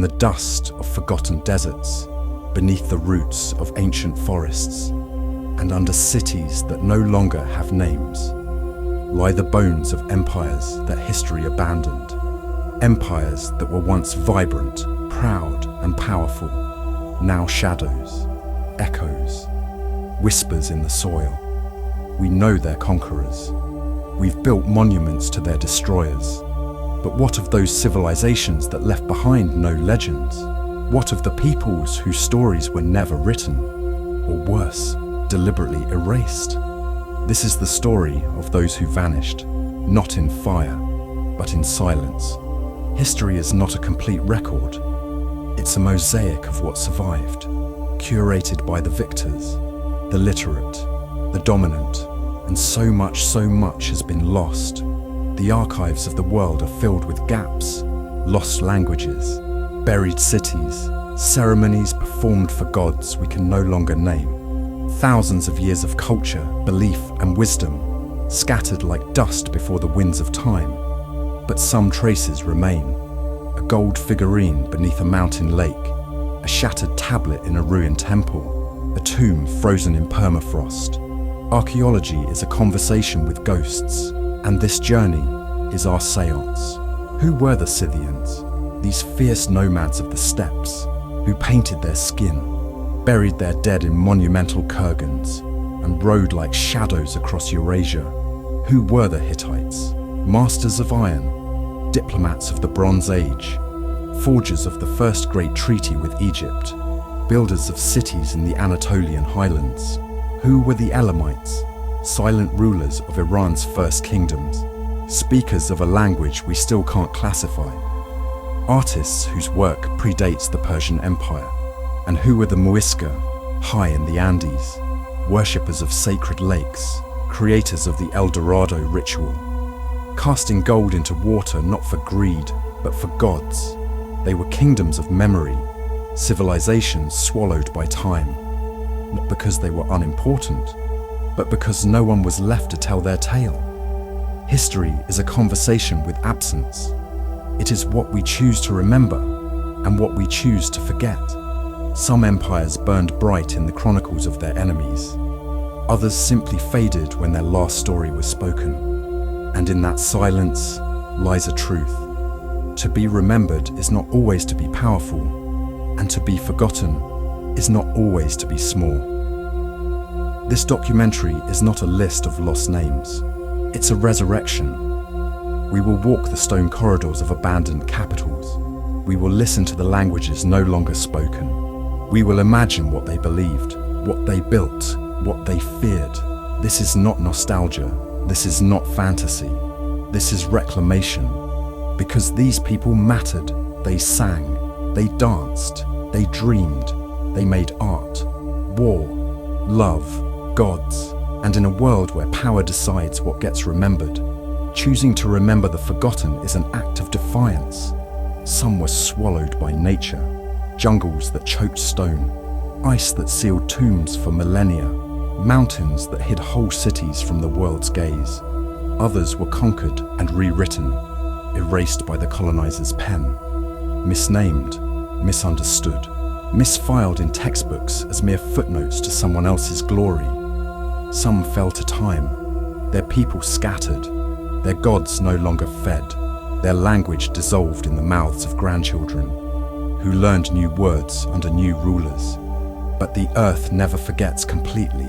the dust of forgotten deserts, beneath the roots of ancient forests, and under cities that no longer have names, lie the bones of empires that history abandoned. Empires that were once vibrant, proud, and powerful, now shadows, echoes, whispers in the soil. We know their conquerors. We've built monuments to their destroyers. But what of those civilizations that left behind no legends? What of the peoples whose stories were never written, or worse, deliberately erased? This is the story of those who vanished, not in fire, but in silence. History is not a complete record. It's a mosaic of what survived, curated by the victors, the literate, the dominant, and so much has been lost. The archives of the world are filled with gaps, lost languages, buried cities, ceremonies performed for gods we can no longer name. Thousands of years of culture, belief, and wisdom, scattered like dust before the winds of time. But some traces remain. A gold figurine beneath a mountain lake, a shattered tablet in a ruined temple, a tomb frozen in permafrost. Archaeology is a conversation with ghosts, and this journey is our seance. Who were the Scythians? These fierce nomads of the steppes, who painted their skin, buried their dead in monumental kurgans, and rode like shadows across Eurasia. Who were the Hittites? Masters of iron, diplomats of the Bronze Age, forgers of the first great treaty with Egypt, builders of cities in the Anatolian highlands. Who were the Elamites? Silent rulers of Iran's first kingdoms, speakers of a language we still can't classify. Artists whose work predates the Persian Empire. And who were the Muisca, high in the Andes, worshippers of sacred lakes, creators of the El Dorado ritual, casting gold into water not for greed, but for gods. They were kingdoms of memory, civilizations swallowed by time, not because they were unimportant, but because no one was left to tell their tale. History is a conversation with absence. It is what we choose to remember and what we choose to forget. Some empires burned bright in the chronicles of their enemies. Others simply faded when their last story was spoken. And in that silence lies a truth. To be remembered is not always to be powerful, and to be forgotten is not always to be small. This documentary is not a list of lost names. It's a resurrection. We will walk the stone corridors of abandoned capitals. We will listen to the languages no longer spoken. We will imagine what they believed, what they built, what they feared. This is not nostalgia. This is not fantasy. This is reclamation. Because these people mattered. They sang, they danced, they dreamed, they made art, war, love, gods, and in a world where power decides what gets remembered, choosing to remember the forgotten is an act of defiance. Some were swallowed by nature, jungles that choked stone, ice that sealed tombs for millennia, mountains that hid whole cities from the world's gaze. Others were conquered and rewritten, erased by the colonizer's pen, misnamed, misunderstood, misfiled in textbooks as mere footnotes to someone else's glory. Some fell to time, their people scattered, their gods no longer fed, their language dissolved in the mouths of grandchildren, who learned new words under new rulers. But the earth never forgets completely.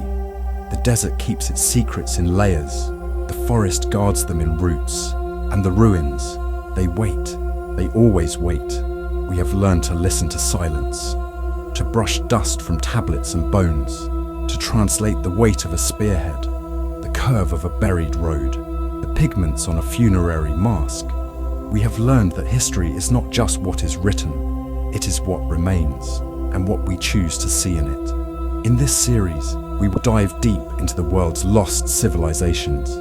The desert keeps its secrets in layers, the forest guards them in roots, and the ruins, they wait, they always wait. We have learned to listen to silence, to brush dust from tablets and bones, to translate the weight of a spearhead, the curve of a buried road, the pigments on a funerary mask. We have learned that history is not just what is written, it is what remains, and what we choose to see in it. In this series, we will dive deep into the world's lost civilizations.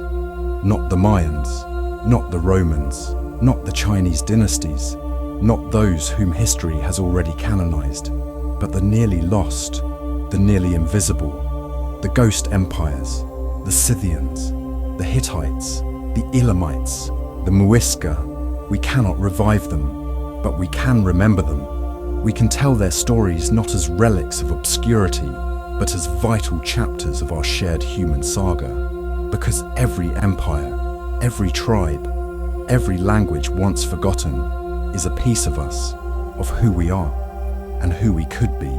Not the Mayans, not the Romans, not the Chinese dynasties, not those whom history has already canonized, but the nearly lost, the nearly invisible, the ghost empires, the Scythians, the Hittites, the Elamites, the Muisca. We cannot revive them, but we can remember them. We can tell their stories not as relics of obscurity, but as vital chapters of our shared human saga. Because every empire, every tribe, every language once forgotten is a piece of us, of who we are, and who we could be.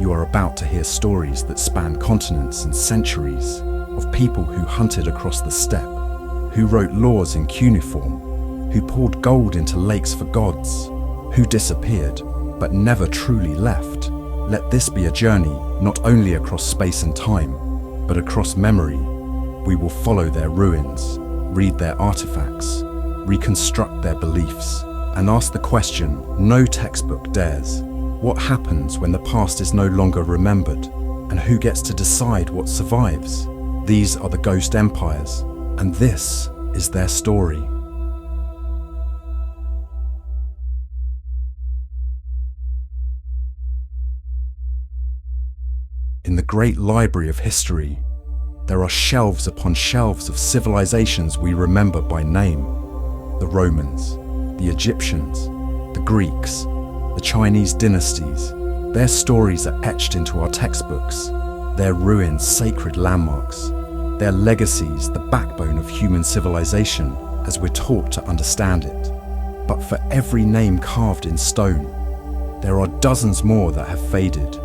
You are about to hear stories that span continents and centuries, of people who hunted across the steppe, who wrote laws in cuneiform, who poured gold into lakes for gods, who disappeared but never truly left. Let this be a journey not only across space and time, but across memory. We will follow their ruins, read their artifacts, reconstruct their beliefs, and ask the question no textbook dares. What happens when the past is no longer remembered, and who gets to decide what survives? These are the ghost empires, and this is their story. In the great library of history, there are shelves upon shelves of civilizations we remember by name. The Romans, the Egyptians, the Greeks, the Chinese dynasties. Their stories are etched into our textbooks, their ruins sacred landmarks, their legacies the backbone of human civilization as we're taught to understand it. But for every name carved in stone, there are dozens more that have faded,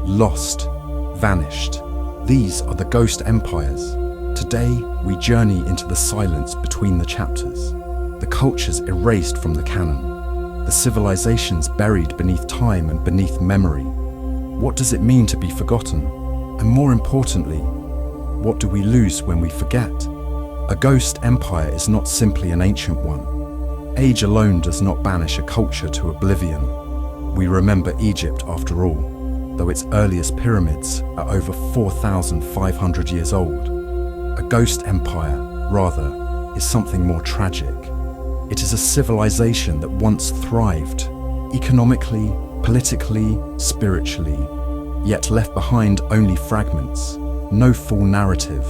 lost, vanished. These are the ghost empires. Today, we journey into the silence between the chapters, the cultures erased from the canon, the civilizations buried beneath time and beneath memory. What does it mean to be forgotten? And more importantly, what do we lose when we forget? A ghost empire is not simply an ancient one. Age alone does not banish a culture to oblivion. We remember Egypt after all, though its earliest pyramids are over 4,500 years old. A ghost empire, rather, is something more tragic. It is a civilization that once thrived, economically, politically, spiritually, yet left behind only fragments, no full narrative,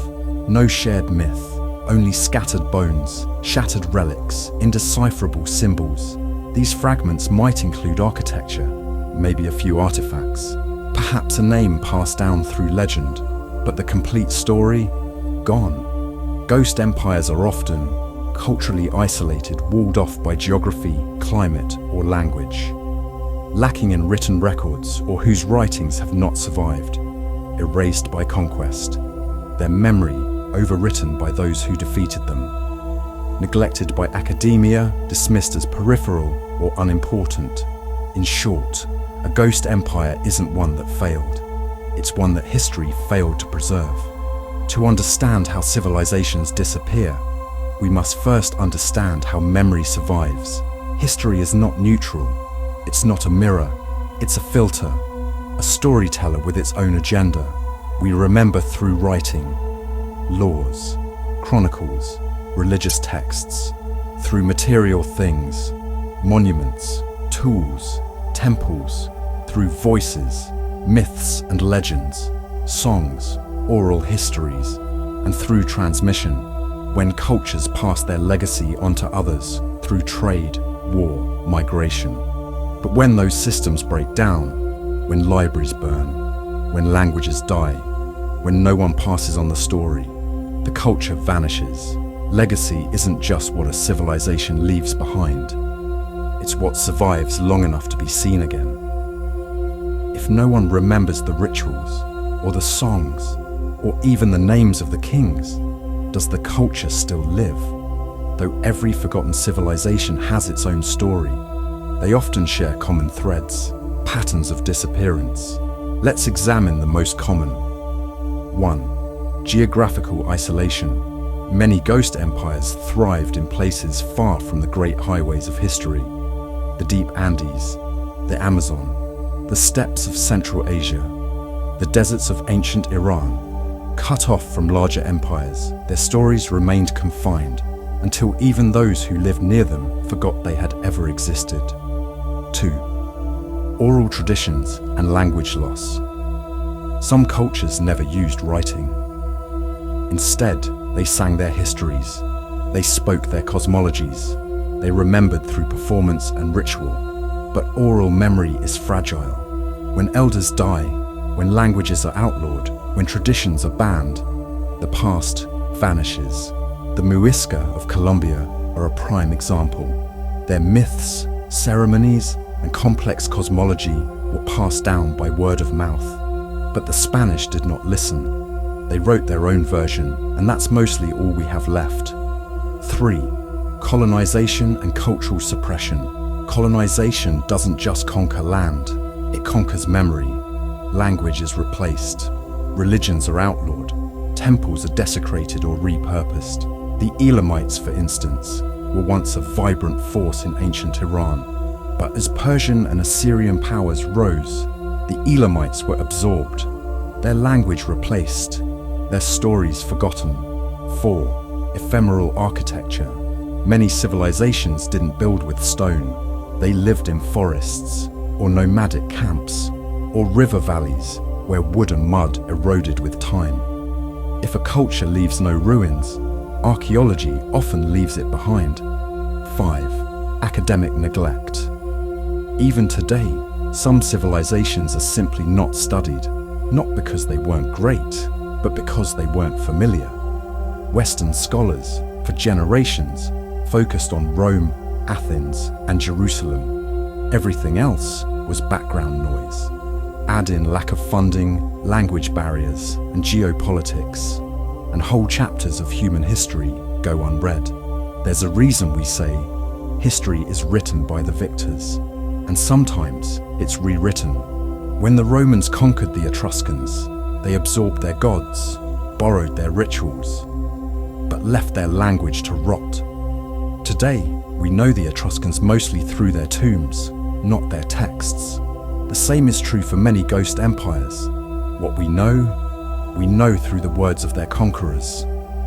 no shared myth, only scattered bones, shattered relics, indecipherable symbols. These fragments might include architecture, maybe a few artifacts, perhaps a name passed down through legend, but the complete story, gone. Ghost empires are often culturally isolated, walled off by geography, climate, or language, lacking in written records or whose writings have not survived, erased by conquest, their memory overwritten by those who defeated them, neglected by academia, dismissed as peripheral or unimportant. In short, a ghost empire isn't one that failed. It's one that history failed to preserve. To understand how civilizations disappear, we must first understand how memory survives. History is not neutral. It's not a mirror. It's a filter, a storyteller with its own agenda. We remember through writing, laws, chronicles, religious texts, through material things, monuments, tools, temples, through voices, myths and legends, songs, oral histories, and through transmission, when cultures pass their legacy onto others through trade, war, migration. But when those systems break down, when libraries burn, when languages die, when no one passes on the story, the culture vanishes. Legacy isn't just what a civilization leaves behind. It's what survives long enough to be seen again. If no one remembers the rituals, or the songs, or even the names of the kings, does the culture still live? Though every forgotten civilization has its own story, they often share common threads, patterns of disappearance. Let's examine the most common. 1. Geographical isolation. Many ghost empires thrived in places far from the great highways of history. The deep Andes, the Amazon, the steppes of Central Asia, the deserts of ancient Iran. Cut off from larger empires, their stories remained confined until even those who lived near them forgot they had ever existed. 2. Oral traditions and language loss. Some cultures never used writing. Instead, they sang their histories, they spoke their cosmologies, they remembered through performance and ritual. But oral memory is fragile. When elders die, when languages are outlawed, when traditions are banned, the past vanishes. The Muisca of Colombia are a prime example. Their myths, ceremonies, and complex cosmology were passed down by word of mouth. But the Spanish did not listen. They wrote their own version, and that's mostly all we have left. 3. Colonization and cultural suppression. Colonization doesn't just conquer land, it conquers memory. Language is replaced. Religions are outlawed. Temples are desecrated or repurposed. The Elamites, for instance, were once a vibrant force in ancient Iran. But as Persian and Assyrian powers rose, the Elamites were absorbed, their language replaced, their stories forgotten. 4. Ephemeral architecture. Many civilizations didn't build with stone. They lived in forests, or nomadic camps, or river valleys where wood and mud eroded with time. If a culture leaves no ruins, archaeology often leaves it behind. 5. Academic neglect. Even today, some civilizations are simply not studied, not because they weren't great, but because they weren't familiar. Western scholars, for generations, focused on Rome, Athens, and Jerusalem. Everything else was background noise. Add in lack of funding, language barriers, and geopolitics, and whole chapters of human history go unread. There's a reason we say history is written by the victors, and sometimes it's rewritten. When the Romans conquered the Etruscans, they absorbed their gods, borrowed their rituals, but left their language to rot. Today, we know the Etruscans mostly through their tombs, not their texts. The same is true for many ghost empires. What we know through the words of their conquerors,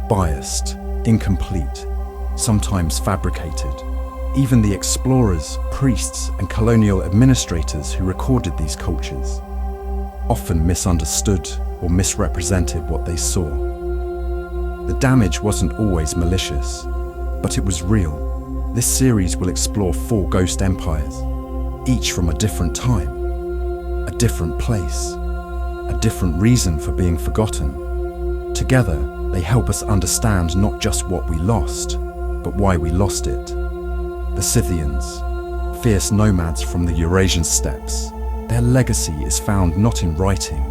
biased, incomplete, sometimes fabricated. Even the explorers, priests, and colonial administrators who recorded these cultures often misunderstood or misrepresented what they saw. The damage wasn't always malicious, but it was real. This series will explore 4 ghost empires, each from a different time, a different place, a different reason for being forgotten. Together, they help us understand not just what we lost, but why we lost it. The Scythians, fierce nomads from the Eurasian steppes, their legacy is found not in writing,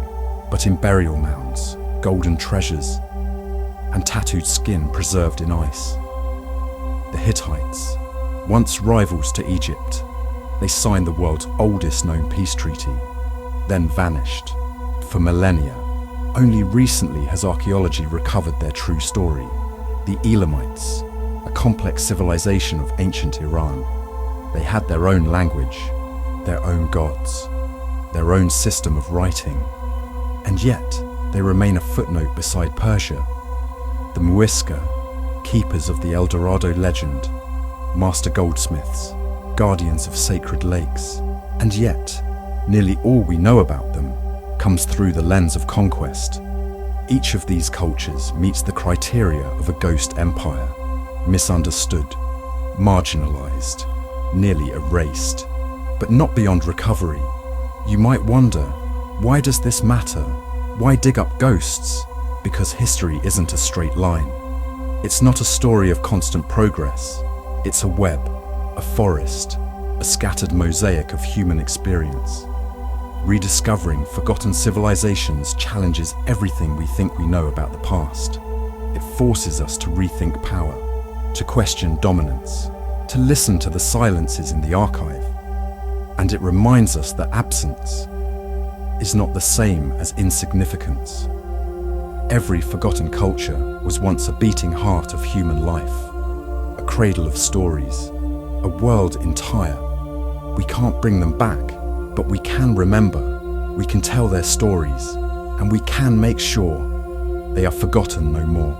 but in burial mounds, golden treasures, and tattooed skin preserved in ice. The Hittites, once rivals to Egypt, they signed the world's oldest known peace treaty, then vanished. For millennia, only recently has archaeology recovered their true story. The Elamites, a complex civilization of ancient Iran. They had their own language, their own gods, their own system of writing, and yet they remain a footnote beside Persia. The Muisca, keepers of the El Dorado legend, master goldsmiths, guardians of sacred lakes, and yet nearly all we know about them comes through the lens of conquest. Each of these cultures meets the criteria of a ghost empire: misunderstood, marginalized, nearly erased, but not beyond recovery. You might wonder, why does this matter? Why dig up ghosts? Because history isn't a straight line. It's not a story of constant progress. It's a web, a forest, a scattered mosaic of human experience. Rediscovering forgotten civilizations challenges everything we think we know about the past. It forces us to rethink power, to question dominance, to listen to the silences in the archive. And it reminds us that absence is not the same as insignificance. Every forgotten culture was once a beating heart of human life, a cradle of stories, a world entire. We can't bring them back, but we can remember, we can tell their stories, and we can make sure they are forgotten no more.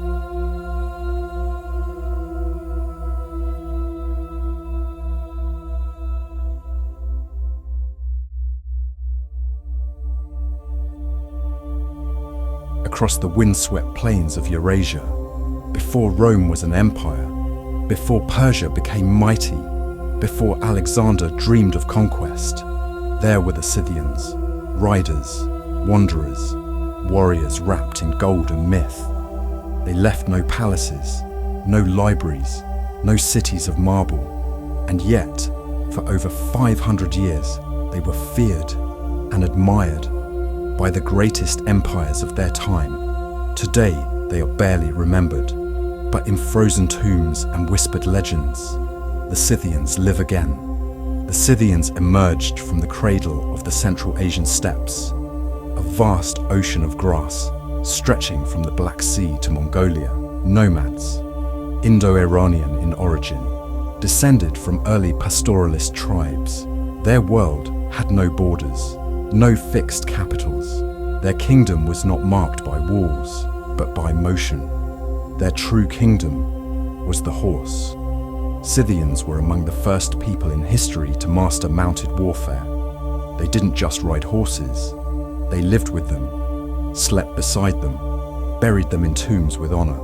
Across the windswept plains of Eurasia, before Rome was an empire, before Persia became mighty, Before Alexander dreamed of conquest, there were the Scythians, riders, wanderers, warriors wrapped in gold and myth. They left no palaces, no libraries, no cities of marble, and yet, for over 500 years, they were feared and admired by the greatest empires of their time. Today, they are barely remembered, but in frozen tombs and whispered legends, the Scythians live again. The Scythians emerged from the cradle of the Central Asian steppes, a vast ocean of grass stretching from the Black Sea to Mongolia. Nomads, Indo-Iranian in origin, descended from early pastoralist tribes. Their world had no borders, no fixed capitals. Their kingdom was not marked by walls, but by motion. Their true kingdom was the horse. Scythians were among the first people in history to master mounted warfare. They didn't just ride horses, they lived with them, slept beside them, buried them in tombs with honor.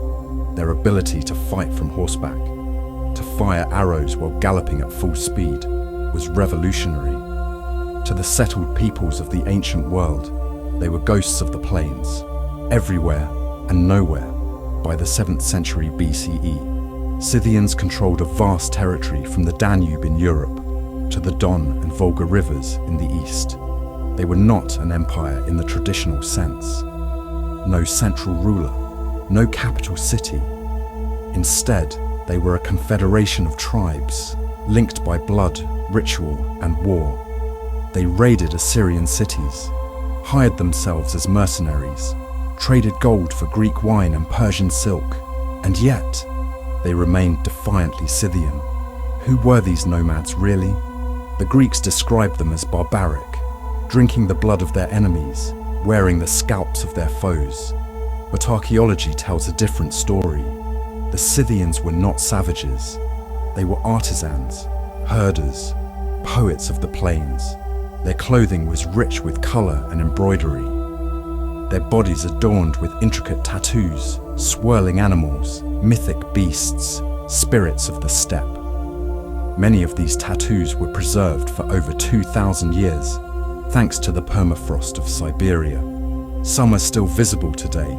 Their ability to fight from horseback, to fire arrows while galloping at full speed, was revolutionary. To the settled peoples of the ancient world, they were ghosts of the plains, everywhere and nowhere. By the 7th century BCE, Scythians controlled a vast territory from the Danube in Europe to the Don and Volga rivers in the east. They were not an empire in the traditional sense. No central ruler, no capital city. Instead, they were a confederation of tribes, linked by blood, ritual, and war. They raided Assyrian cities, hired themselves as mercenaries, traded gold for Greek wine and Persian silk, and yet they remained defiantly Scythian. Who were these nomads really? The Greeks described them as barbaric, drinking the blood of their enemies, wearing the scalps of their foes. But archaeology tells a different story. The Scythians were not savages. They were artisans, herders, poets of the plains. Their clothing was rich with color and embroidery. Their bodies adorned with intricate tattoos, swirling animals, mythic beasts, spirits of the steppe. Many of these tattoos were preserved for over 2,000 years, thanks to the permafrost of Siberia. Some are still visible today.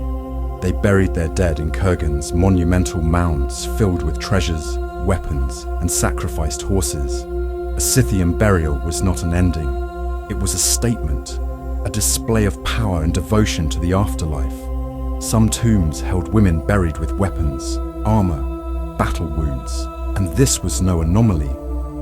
They buried their dead in kurgans, monumental mounds filled with treasures, weapons, and sacrificed horses. A Scythian burial was not an ending. It was a statement, a display of power and devotion to the afterlife. Some tombs held women buried with weapons, armor, battle wounds, and this was no anomaly.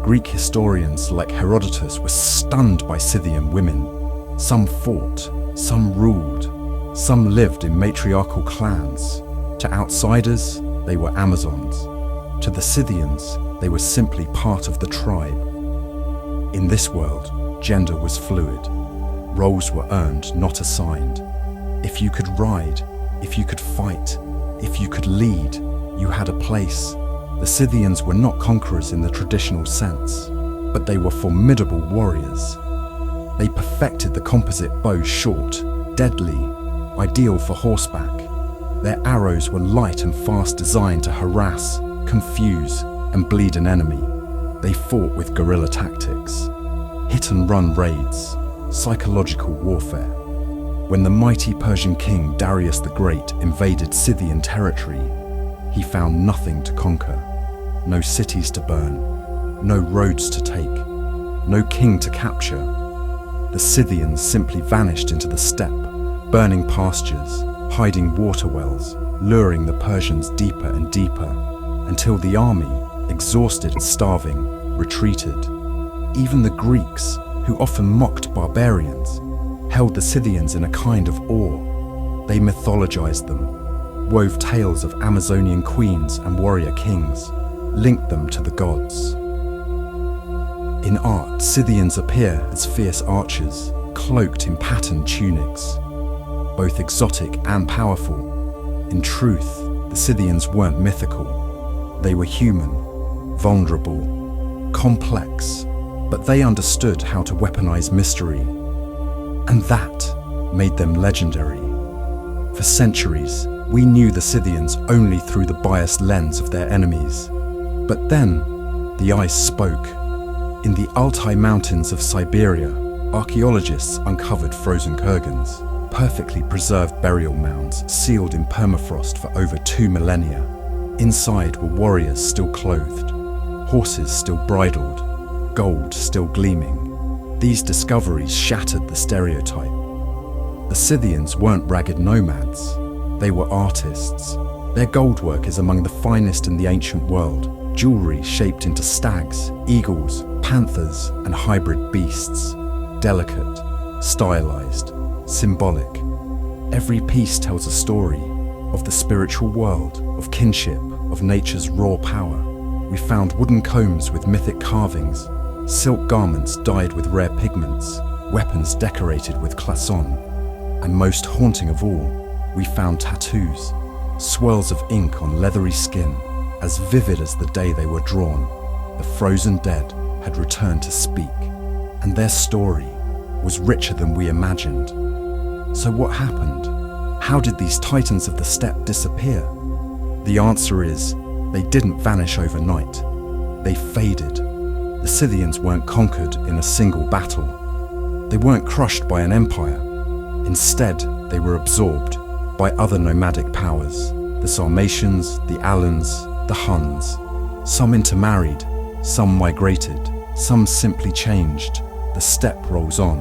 Greek historians like Herodotus were stunned by Scythian women. Some fought, some ruled, some lived in matriarchal clans. To outsiders, they were Amazons. To the Scythians, they were simply part of the tribe. In this world, gender was fluid. Roles were earned, not assigned. If you could ride, if you could fight, if you could lead, you had a place. The Scythians were not conquerors in the traditional sense, but they were formidable warriors. They perfected the composite bow, short, deadly, ideal for horseback. Their arrows were light and fast, designed to harass, confuse, and bleed an enemy. They fought with guerrilla tactics, hit-and-run raids, psychological warfare. When the mighty Persian king Darius the Great invaded Scythian territory, he found nothing to conquer. No cities to burn, no roads to take, no king to capture. The Scythians simply vanished into the steppe, burning pastures, hiding water wells, luring the Persians deeper and deeper, until the army, exhausted and starving, retreated. Even the Greeks, who often mocked barbarians, held the Scythians in a kind of awe. They mythologized them, wove tales of Amazonian queens and warrior kings, linked them to the gods. In art, Scythians appear as fierce archers, cloaked in patterned tunics, both exotic and powerful. In truth, the Scythians weren't mythical. They were human, vulnerable, complex, but they understood how to weaponize mystery, and that made them legendary. For centuries, we knew the Scythians only through the biased lens of their enemies. But then, the ice spoke. In the Altai Mountains of Siberia, archaeologists uncovered frozen kurgans, perfectly preserved burial mounds sealed in permafrost for over 2 millennia. Inside were warriors still clothed, horses still bridled, gold still gleaming. These discoveries shattered the stereotype. The Scythians weren't ragged nomads, they were artists. Their goldwork is among the finest in the ancient world, jewelry shaped into stags, eagles, panthers, and hybrid beasts. Delicate, stylized, symbolic. Every piece tells a story of the spiritual world, of kinship, of nature's raw power. We found wooden combs with mythic carvings, silk garments dyed with rare pigments, weapons decorated with classon, and most haunting of all, we found tattoos, swirls of ink on leathery skin, as vivid as the day they were drawn. The frozen dead had returned to speak, and their story was richer than we imagined. So what happened? How did these titans of the steppe disappear? The answer is, they didn't vanish overnight. They faded. The Scythians weren't conquered in a single battle. They weren't crushed by an empire. Instead, they were absorbed by other nomadic powers, the Sarmatians, the Alans, the Huns. Some intermarried, some migrated, some simply changed. The steppe rolls on,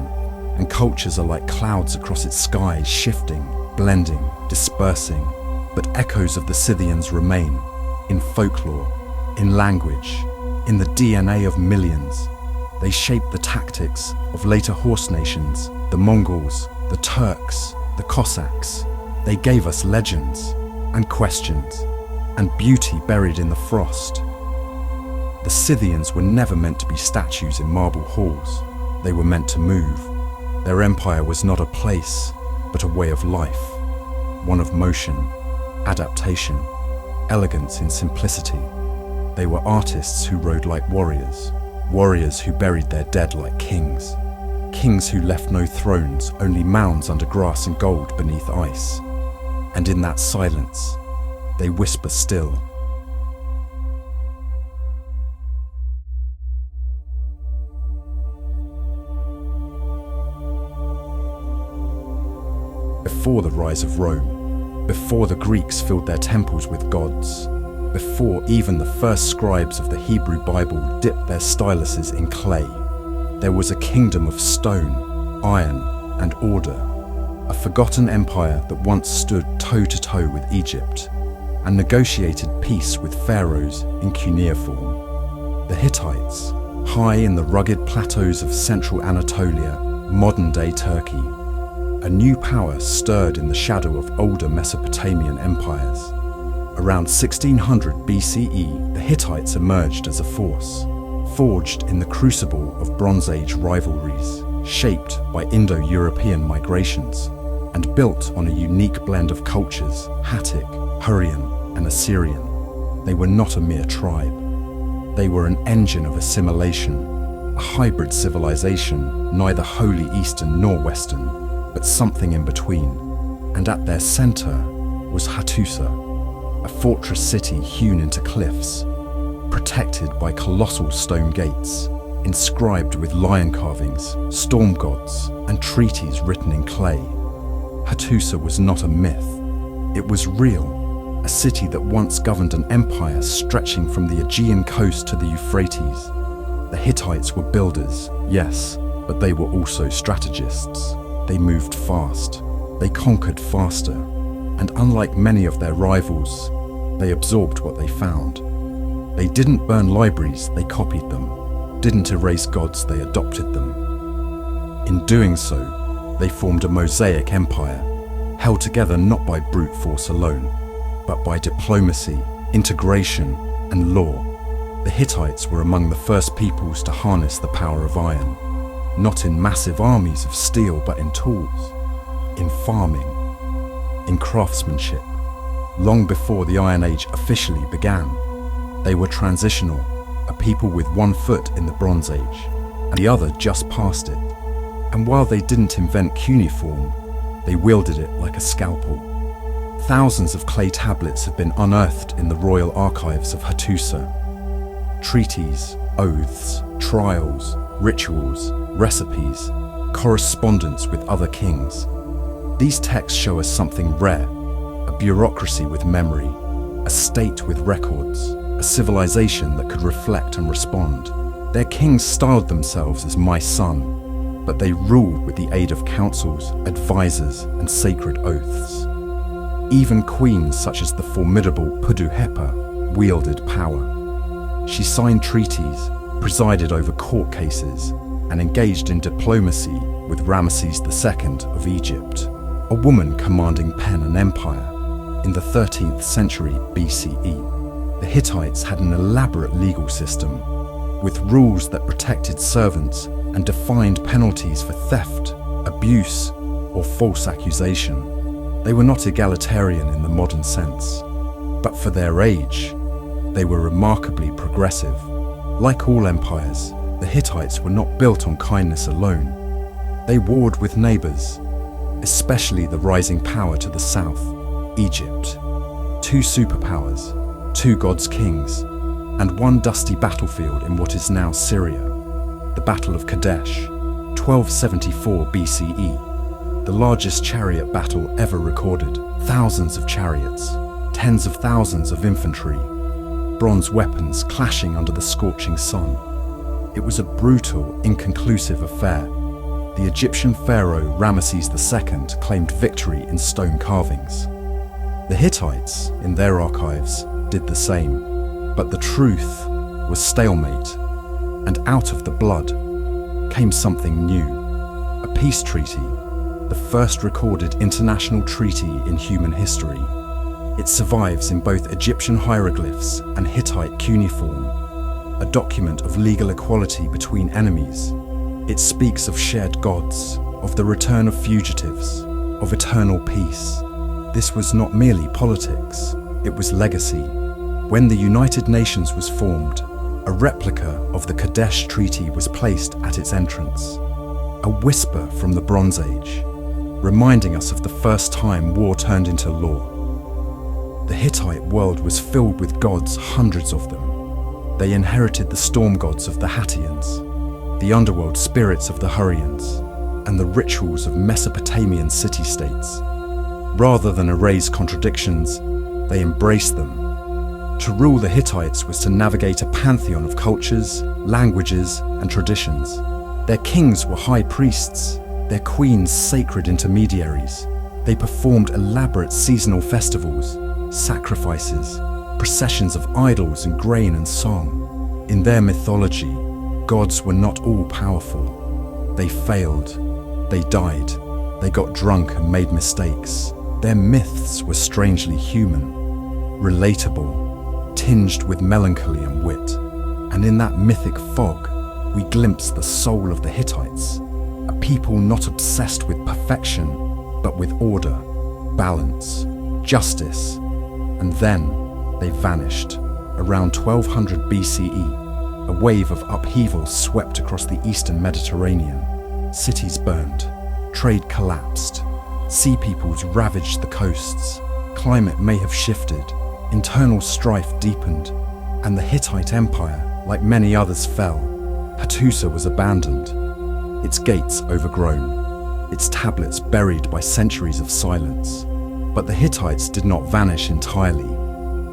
and cultures are like clouds across its skies, shifting, blending, dispersing. But echoes of the Scythians remain, in folklore, in language, in the DNA of millions. They shape the tactics of later horse nations, the Mongols, the Turks, the Cossacks. They gave us legends, and questions, and beauty buried in the frost. The Scythians were never meant to be statues in marble halls. They were meant to move. Their empire was not a place, but a way of life, one of motion, adaptation, elegance in simplicity. They were artists who rode like warriors, warriors who buried their dead like kings, kings who left no thrones, only mounds under grass and gold beneath ice. And in that silence, they whisper still. Before the rise of Rome, before the Greeks filled their temples with gods, before even the first scribes of the Hebrew Bible dipped their styluses in clay, there was a kingdom of stone, iron, and order, a forgotten empire that once stood toe-to-toe with Egypt and negotiated peace with pharaohs in cuneiform. The Hittites, high in the rugged plateaus of central Anatolia, modern-day Turkey, a new power stirred in the shadow of older Mesopotamian empires. Around 1600 BCE, the Hittites emerged as a force, forged in the crucible of Bronze Age rivalries, shaped by Indo-European migrations, and built on a unique blend of cultures, Hattic, Hurrian, and Assyrian. They were not a mere tribe. They were an engine of assimilation, a hybrid civilization, neither wholly Eastern nor Western, but something in between. And at their center was Hattusa, a fortress city hewn into cliffs, protected by colossal stone gates, inscribed with lion carvings, storm gods, and treaties written in clay. Hattusa was not a myth. It was real, a city that once governed an empire stretching from the Aegean coast to the Euphrates. The Hittites were builders, yes, but they were also strategists. They moved fast, they conquered faster, and unlike many of their rivals, they absorbed what they found. They didn't burn libraries, they copied them, didn't erase gods, they adopted them. In doing so, they formed a mosaic empire, held together not by brute force alone, but by diplomacy, integration, and law. The Hittites were among the first peoples to harness the power of iron, not in massive armies of steel, but in tools, in farming, in craftsmanship. Long before the Iron Age officially began, they were transitional, a people with one foot in the Bronze Age, and the other just past it. And while they didn't invent cuneiform, they wielded it like a scalpel. Thousands of clay tablets have been unearthed in the royal archives of Hattusa. Treaties, oaths, trials, rituals, recipes, correspondence with other kings. These texts show us something rare, a bureaucracy with memory, a state with records, a civilization that could reflect and respond. Their kings styled themselves as my son, but they ruled with the aid of councils, advisors, and sacred oaths. Even queens such as the formidable Puduhepa wielded power. She signed treaties, presided over court cases, and engaged in diplomacy with Ramesses II of Egypt, a woman commanding pen and empire. In the 13th century BCE, the Hittites had an elaborate legal system, with rules that protected servants and defined penalties for theft, abuse, or false accusation. They were not egalitarian in the modern sense, but for their age, they were remarkably progressive. Like all empires, the Hittites were not built on kindness alone. They warred with neighbors, especially the rising power to the south, Egypt. Two superpowers, two gods' kings, and one dusty battlefield in what is now Syria, the Battle of Kadesh, 1274 BCE, the largest chariot battle ever recorded. Thousands of chariots, tens of thousands of infantry, bronze weapons clashing under the scorching sun. It was a brutal, inconclusive affair. The Egyptian pharaoh Ramesses II claimed victory in stone carvings. The Hittites, in their archives, did the same, but the truth was stalemate, and out of the blood came something new, a peace treaty, the first recorded international treaty in human history. It survives in both Egyptian hieroglyphs and Hittite cuneiform, a document of legal equality between enemies. It speaks of shared gods, of the return of fugitives, of eternal peace. This was not merely politics, it was legacy. When the United Nations was formed, a replica of the Kadesh Treaty was placed at its entrance, a whisper from the Bronze Age, reminding us of the first time war turned into law. The Hittite world was filled with gods, hundreds of them. They inherited the storm gods of the Hattians, the underworld spirits of the Hurrians, and the rituals of Mesopotamian city-states. Rather than erase contradictions, they embraced them. To rule the Hittites was to navigate a pantheon of cultures, languages, and traditions. Their kings were high priests, their queens sacred intermediaries. They performed elaborate seasonal festivals, sacrifices, processions of idols and grain and song. In their mythology, gods were not all powerful. They failed, they died, they got drunk and made mistakes. Their myths were strangely human, relatable, tinged with melancholy and wit. And in that mythic fog, we glimpse the soul of the Hittites, a people not obsessed with perfection, but with order, balance, justice. And then they vanished. Around 1200 BCE, a wave of upheaval swept across the eastern Mediterranean. Cities burned, trade collapsed, sea peoples ravaged the coasts, climate may have shifted, internal strife deepened, and the Hittite Empire, like many others, fell. Hattusa was abandoned, its gates overgrown, its tablets buried by centuries of silence. But the Hittites did not vanish entirely.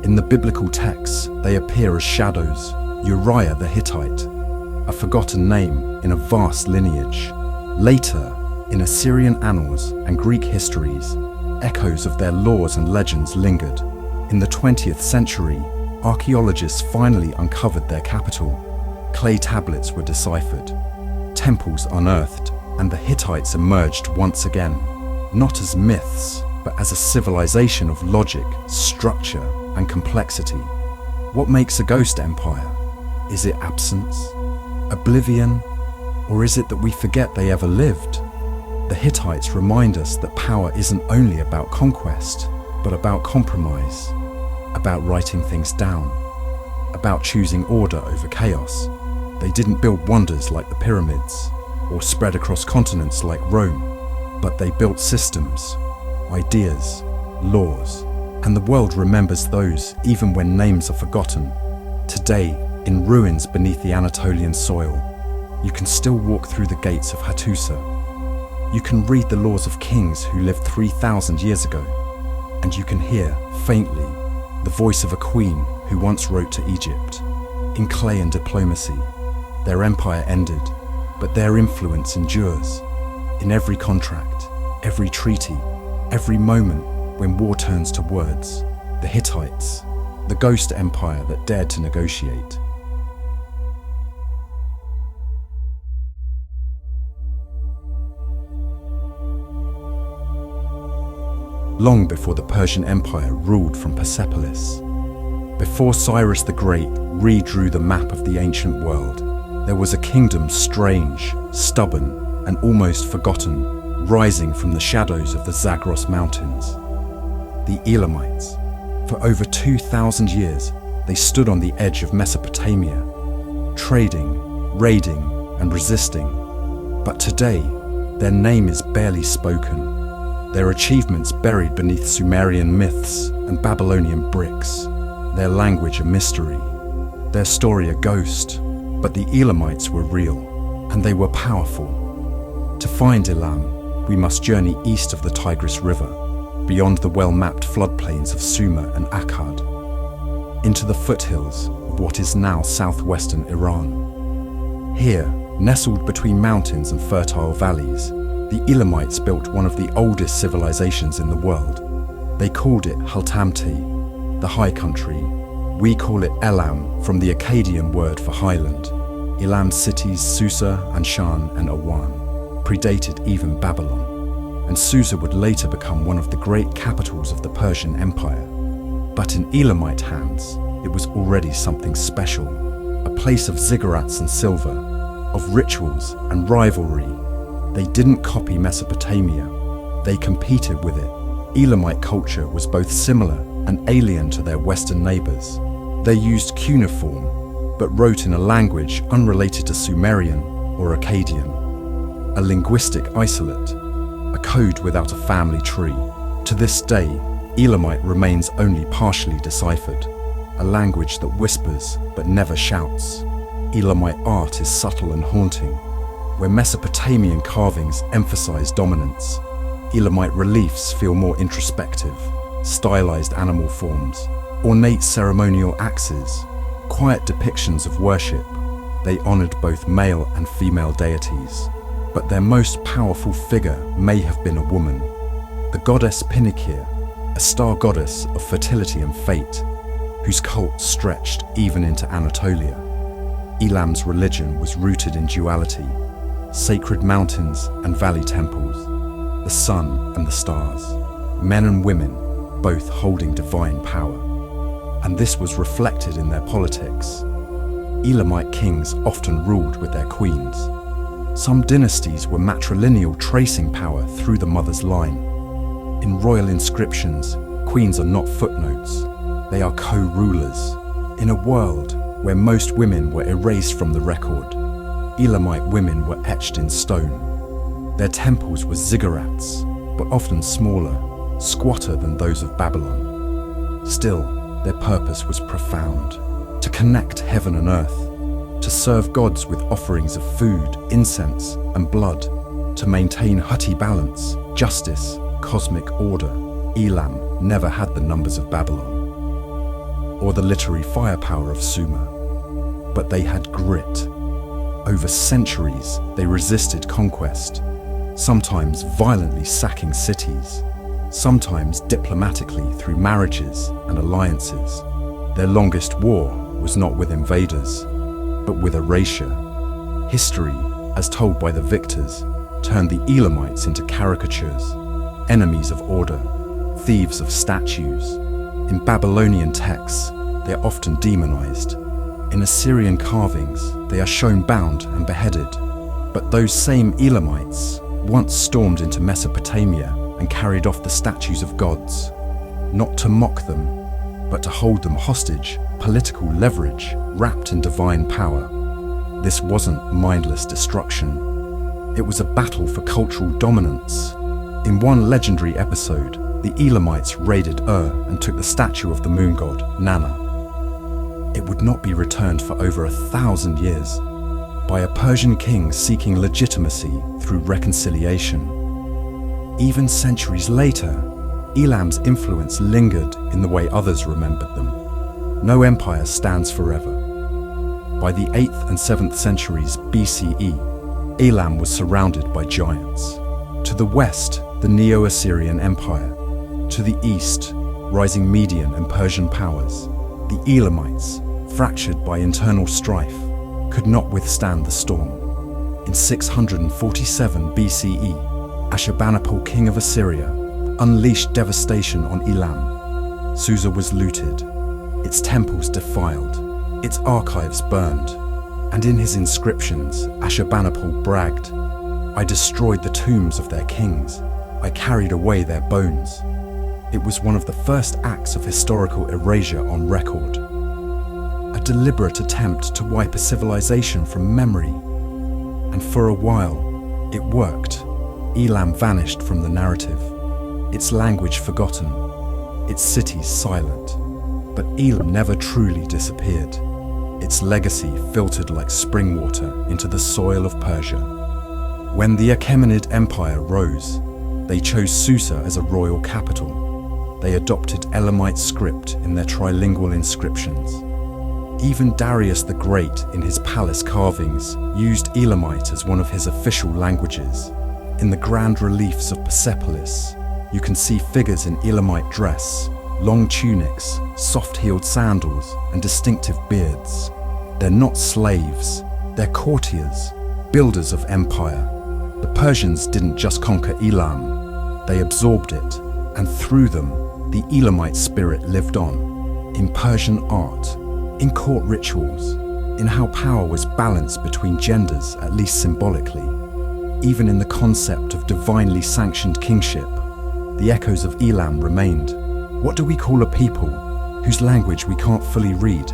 In the biblical texts, they appear as shadows. Uriah the Hittite, a forgotten name in a vast lineage. Later, in Assyrian annals and Greek histories, echoes of their laws and legends lingered. In the 20th century, archaeologists finally uncovered their capital. Clay tablets were deciphered, temples unearthed, and the Hittites emerged once again, not as myths, but as a civilization of logic, structure, and complexity. What makes a ghost empire? Is it absence, oblivion, or is it that we forget they ever lived? The Hittites remind us that power isn't only about conquest, but about compromise, about writing things down, about choosing order over chaos. They didn't build wonders like the pyramids, or spread across continents like Rome, but they built systems, ideas, laws, and the world remembers those even when names are forgotten. Today, In ruins beneath the Anatolian soil, you can still walk through the gates of Hattusa. You can read the laws of kings who lived 3,000 years ago, and you can hear, faintly, the voice of a queen who once wrote to Egypt. In clay and diplomacy, their empire ended, but their influence endures. In every contract, every treaty, every moment when war turns to words, the Hittites, the ghost empire that dared to negotiate. Long before the Persian Empire ruled from Persepolis, before Cyrus the Great redrew the map of the ancient world, there was a kingdom strange, stubborn, and almost forgotten, rising from the shadows of the Zagros Mountains. The Elamites. For over 2,000 years, they stood on the edge of Mesopotamia, trading, raiding, and resisting. But today, their name is barely spoken. Their achievements buried beneath Sumerian myths and Babylonian bricks. Their language a mystery. Their story a ghost. But the Elamites were real, and they were powerful. To find Elam, we must journey east of the Tigris River, beyond the well-mapped floodplains of Sumer and Akkad, into the foothills of what is now southwestern Iran. Here, nestled between mountains and fertile valleys, the Elamites built one of the oldest civilizations in the world. They called it Haltamti, the High Country. We call it Elam from the Akkadian word for highland. Elam's cities Susa, Anshan, and Awan predated even Babylon, and Susa would later become one of the great capitals of the Persian Empire. But in Elamite hands, it was already something special, a place of ziggurats and silver, of rituals and rivalry. They didn't copy Mesopotamia, they competed with it. Elamite culture was both similar and alien to their Western neighbors. They used cuneiform, but wrote in a language unrelated to Sumerian or Akkadian, a linguistic isolate, a code without a family tree. To this day, Elamite remains only partially deciphered, a language that whispers but never shouts. Elamite art is subtle and haunting. Where Mesopotamian carvings emphasize dominance, Elamite reliefs feel more introspective, stylized animal forms, ornate ceremonial axes, quiet depictions of worship. They honored both male and female deities, but their most powerful figure may have been a woman, the goddess Pinikir, a star goddess of fertility and fate, whose cult stretched even into Anatolia. Elam's religion was rooted in duality, sacred mountains and valley temples, the sun and the stars, men and women, both holding divine power. And this was reflected in their politics. Elamite kings often ruled with their queens. Some dynasties were matrilineal, tracing power through the mother's line. In royal inscriptions, queens are not footnotes, they are co-rulers. In a world where most women were erased from the record, Elamite women were etched in stone. Their temples were ziggurats, but often smaller, squatter than those of Babylon. Still, their purpose was profound, to connect heaven and earth, to serve gods with offerings of food, incense, and blood, to maintain Hutti balance, justice, cosmic order. Elam never had the numbers of Babylon, or the literary firepower of Sumer, but they had grit. Over centuries, they resisted conquest, sometimes violently sacking cities, sometimes diplomatically through marriages and alliances. Their longest war was not with invaders, but with erasure. History, as told by the victors, turned the Elamites into caricatures, enemies of order, thieves of statues. In Babylonian texts, they are often demonized. In Assyrian carvings, they are shown bound and beheaded. But those same Elamites once stormed into Mesopotamia and carried off the statues of gods, not to mock them, but to hold them hostage, political leverage wrapped in divine power. This wasn't mindless destruction. It was a battle for cultural dominance. In one legendary episode, the Elamites raided Ur and took the statue of the moon god, Nana. it would not be returned for over 1,000 years by a Persian king seeking legitimacy through reconciliation. Even centuries later, Elam's influence lingered in the way others remembered them. No empire stands forever. By the 8th and 7th centuries BCE, Elam was surrounded by giants. To the west, the Neo-Assyrian Empire. To the east, rising Median and Persian powers. The Elamites, fractured by internal strife, could not withstand the storm. In 647 BCE, Ashurbanipal, king of Assyria, unleashed devastation on Elam. Susa was looted, its temples defiled, its archives burned, and in his inscriptions, Ashurbanipal bragged, "I destroyed the tombs of their kings. I carried away their bones." It was one of the first acts of historical erasure on record. A deliberate attempt to wipe a civilization from memory. And for a while, it worked. Elam vanished from the narrative, its language forgotten, its cities silent. But Elam never truly disappeared. Its legacy filtered like spring water into the soil of Persia. When the Achaemenid Empire rose, they chose Susa as a royal capital. They adopted Elamite script in their trilingual inscriptions. Even Darius the Great in his palace carvings used Elamite as one of his official languages. In the grand reliefs of Persepolis, you can see figures in Elamite dress, long tunics, soft-heeled sandals, and distinctive beards. They're not slaves, they're courtiers, builders of empire. The Persians didn't just conquer Elam, they absorbed it, and through them, the Elamite spirit lived on, in Persian art, in court rituals, in how power was balanced between genders, at least symbolically. Even in the concept of divinely sanctioned kingship, the echoes of Elam remained. What do we call a people whose language we can't fully read,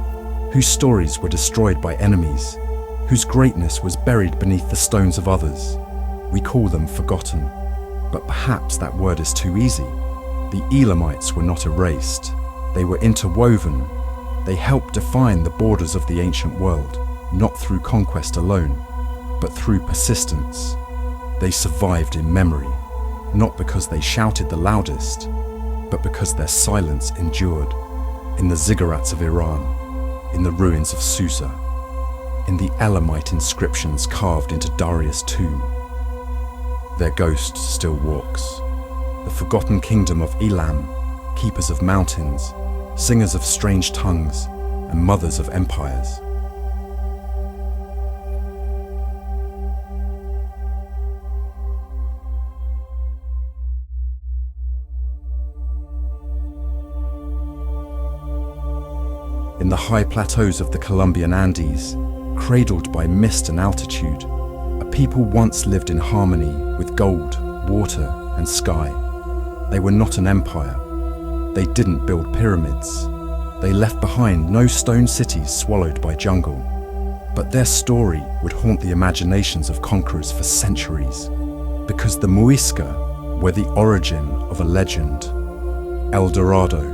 whose stories were destroyed by enemies, whose greatness was buried beneath the stones of others? We call them forgotten. But perhaps that word is too easy. The Elamites were not erased. They were interwoven. They helped define the borders of the ancient world, not through conquest alone, but through persistence. They survived in memory, not because they shouted the loudest, but because their silence endured. In the ziggurats of Iran, in the ruins of Susa, in the Elamite inscriptions carved into Darius' tomb. Their ghost still walks. The forgotten kingdom of Elam, keepers of mountains, singers of strange tongues, and mothers of empires. In the high plateaus of the Colombian Andes, cradled by mist and altitude, a people once lived in harmony with gold, water, and sky. They were not an empire. They didn't build pyramids. They left behind no stone cities swallowed by jungle. But their story would haunt the imaginations of conquerors for centuries, because the Muisca were the origin of a legend. El Dorado.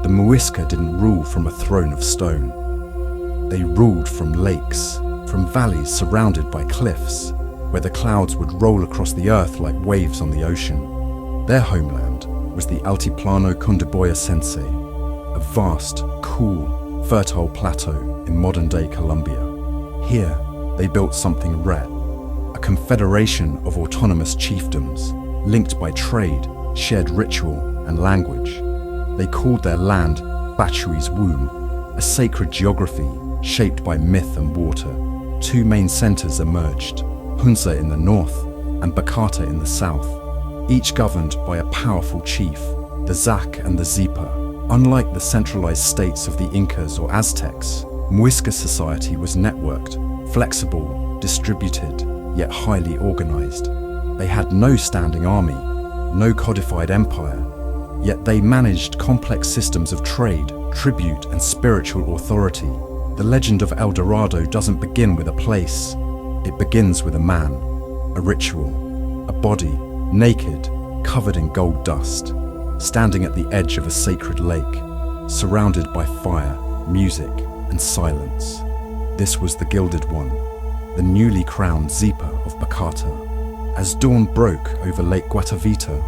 The Muisca didn't rule from a throne of stone. They ruled from lakes, from valleys surrounded by cliffs, where the clouds would roll across the earth like waves on the ocean. Their homeland was the Altiplano Cundiboyacense, a vast, cool, fertile plateau in modern-day Colombia. Here, they built something rare, a confederation of autonomous chiefdoms, linked by trade, shared ritual, and language. They called their land Bachui's Womb, a sacred geography shaped by myth and water. Two main centers emerged, Hunza in the north and Bacata in the south, each governed by a powerful chief, the Zac and the Zipa. Unlike the centralized states of the Incas or Aztecs, Muisca society was networked, flexible, distributed, yet highly organized. They had no standing army, no codified empire, yet they managed complex systems of trade, tribute, and spiritual authority. The legend of El Dorado doesn't begin with a place. It begins with a man, a ritual, a body, naked, covered in gold dust, standing at the edge of a sacred lake, surrounded by fire, music, and silence. This was the Gilded One, the newly crowned Zipa of Bakata. As dawn broke over Lake Guatavita,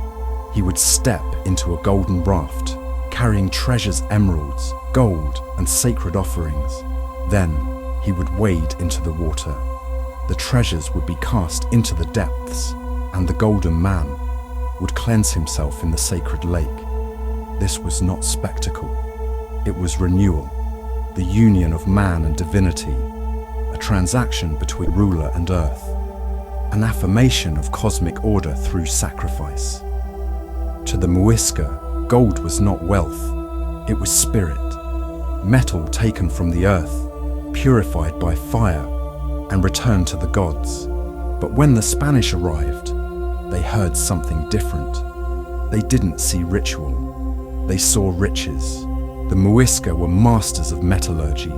he would step into a golden raft, carrying treasures, emeralds, gold, and sacred offerings. Then he would wade into the water. The treasures would be cast into the depths, and the golden man would cleanse himself in the sacred lake. This was not spectacle. It was renewal, the union of man and divinity, a transaction between ruler and earth, an affirmation of cosmic order through sacrifice. To the Muisca, gold was not wealth, it was spirit, metal taken from the earth, purified by fire, and returned to the gods. But when the Spanish arrived, they heard something different. They didn't see ritual, they saw riches. The Muisca were masters of metallurgy,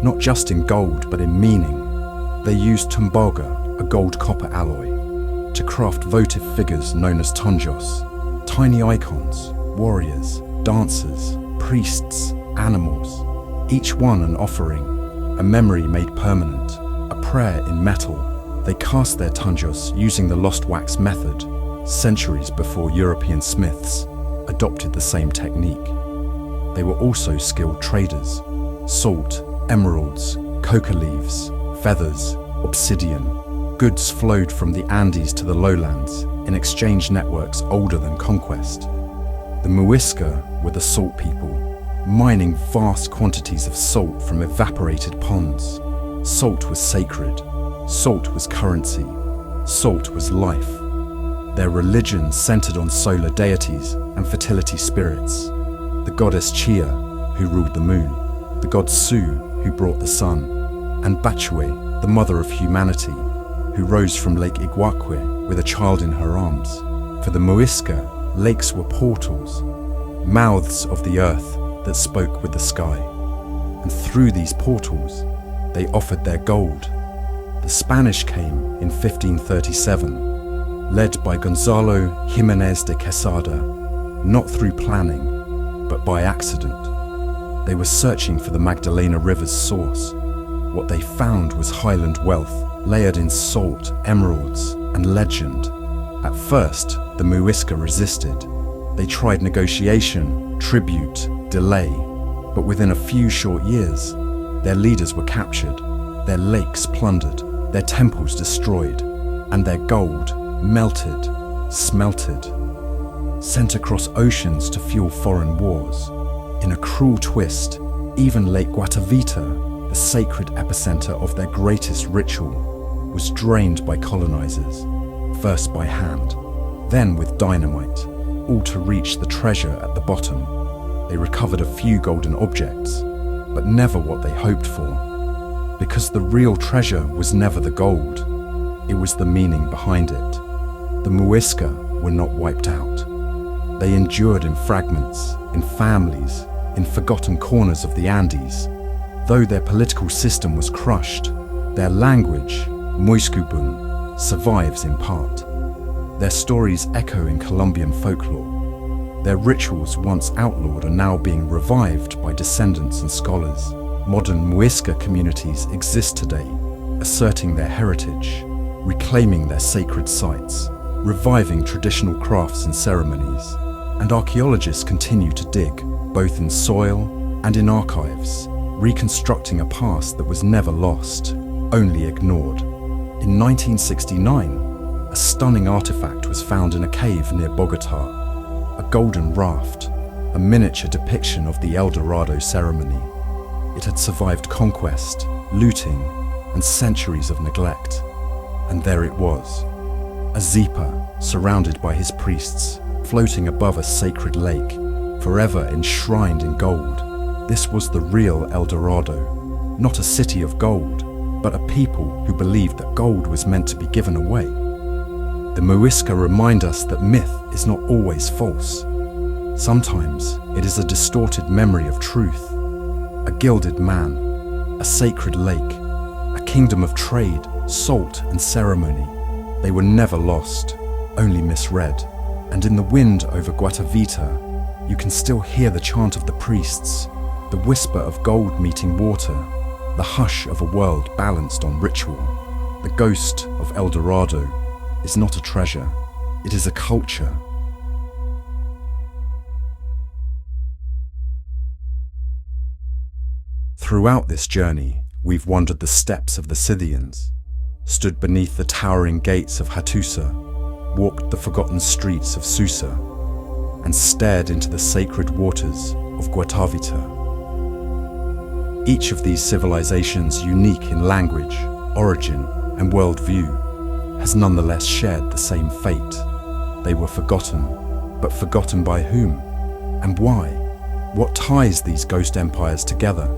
not just in gold but in meaning. They used tumbaga, a gold-copper alloy, to craft votive figures known as tonjos, tiny icons, warriors, dancers, priests, animals, each one an offering, a memory made permanent, a prayer in metal. They cast their tonjos using the lost wax method, centuries before European smiths adopted the same technique. They were also skilled traders. Salt, emeralds, coca leaves, feathers, obsidian. Goods flowed from the Andes to the lowlands in exchange networks older than conquest. The Muisca were the salt people, mining vast quantities of salt from evaporated ponds. Salt was sacred. Salt was currency. Salt was life. Their religion centered on solar deities and fertility spirits. The goddess Chia, who ruled the moon, the god Su, who brought the sun, and Batchue, the mother of humanity, who rose from Lake Iguaque with a child in her arms. For the Muisca, lakes were portals, mouths of the earth that spoke with the sky. And through these portals, they offered their gold. The Spanish came in 1537, led by Gonzalo Jimenez de Quesada, not through planning, but by accident. They were searching for the Magdalena River's source. What they found was highland wealth, layered in salt, emeralds, and legend. At first, the Muisca resisted. They tried negotiation, tribute, delay, but within a few short years, their leaders were captured, their lakes plundered, their temples destroyed, and their gold melted, smelted, sent across oceans to fuel foreign wars. In a cruel twist, even Lake Guatavita, the sacred epicenter of their greatest ritual, was drained by colonizers, first by hand, then with dynamite, all to reach the treasure at the bottom. They recovered a few golden objects, but never what they hoped for, because the real treasure was never the gold, it was the meaning behind it. The Muisca were not wiped out. They endured in fragments, in families, in forgotten corners of the Andes. Though their political system was crushed, their language, Muiscubun, survives in part. Their stories echo in Colombian folklore. Their rituals once outlawed are now being revived by descendants and scholars. Modern Muisca communities exist today, asserting their heritage, reclaiming their sacred sites, reviving traditional crafts and ceremonies. And archaeologists continue to dig, both in soil and in archives, reconstructing a past that was never lost, only ignored. In 1969, a stunning artifact was found in a cave near Bogota, a golden raft, a miniature depiction of the El Dorado ceremony. It had survived conquest, looting, and centuries of neglect. And there it was, a Zipa surrounded by his priests, floating above a sacred lake, forever enshrined in gold. This was the real El Dorado, not a city of gold, but a people who believed that gold was meant to be given away. The Muisca remind us that myth is not always false. Sometimes it is a distorted memory of truth. A gilded man, a sacred lake, a kingdom of trade, salt and ceremony. They were never lost, only misread. And in the wind over Guatavita, you can still hear the chant of the priests, The whisper of gold meeting water, the hush of a world balanced on ritual. The ghost of El Dorado is not a treasure, it is a culture. Throughout this journey, we've wandered the steppes of the Scythians, stood beneath the towering gates of Hattusa, walked the forgotten streets of Susa, and stared into the sacred waters of Guatavita. Each of these civilizations, unique in language, origin, and worldview, has nonetheless shared the same fate. They were forgotten, but forgotten by whom? And why? What ties these ghost empires together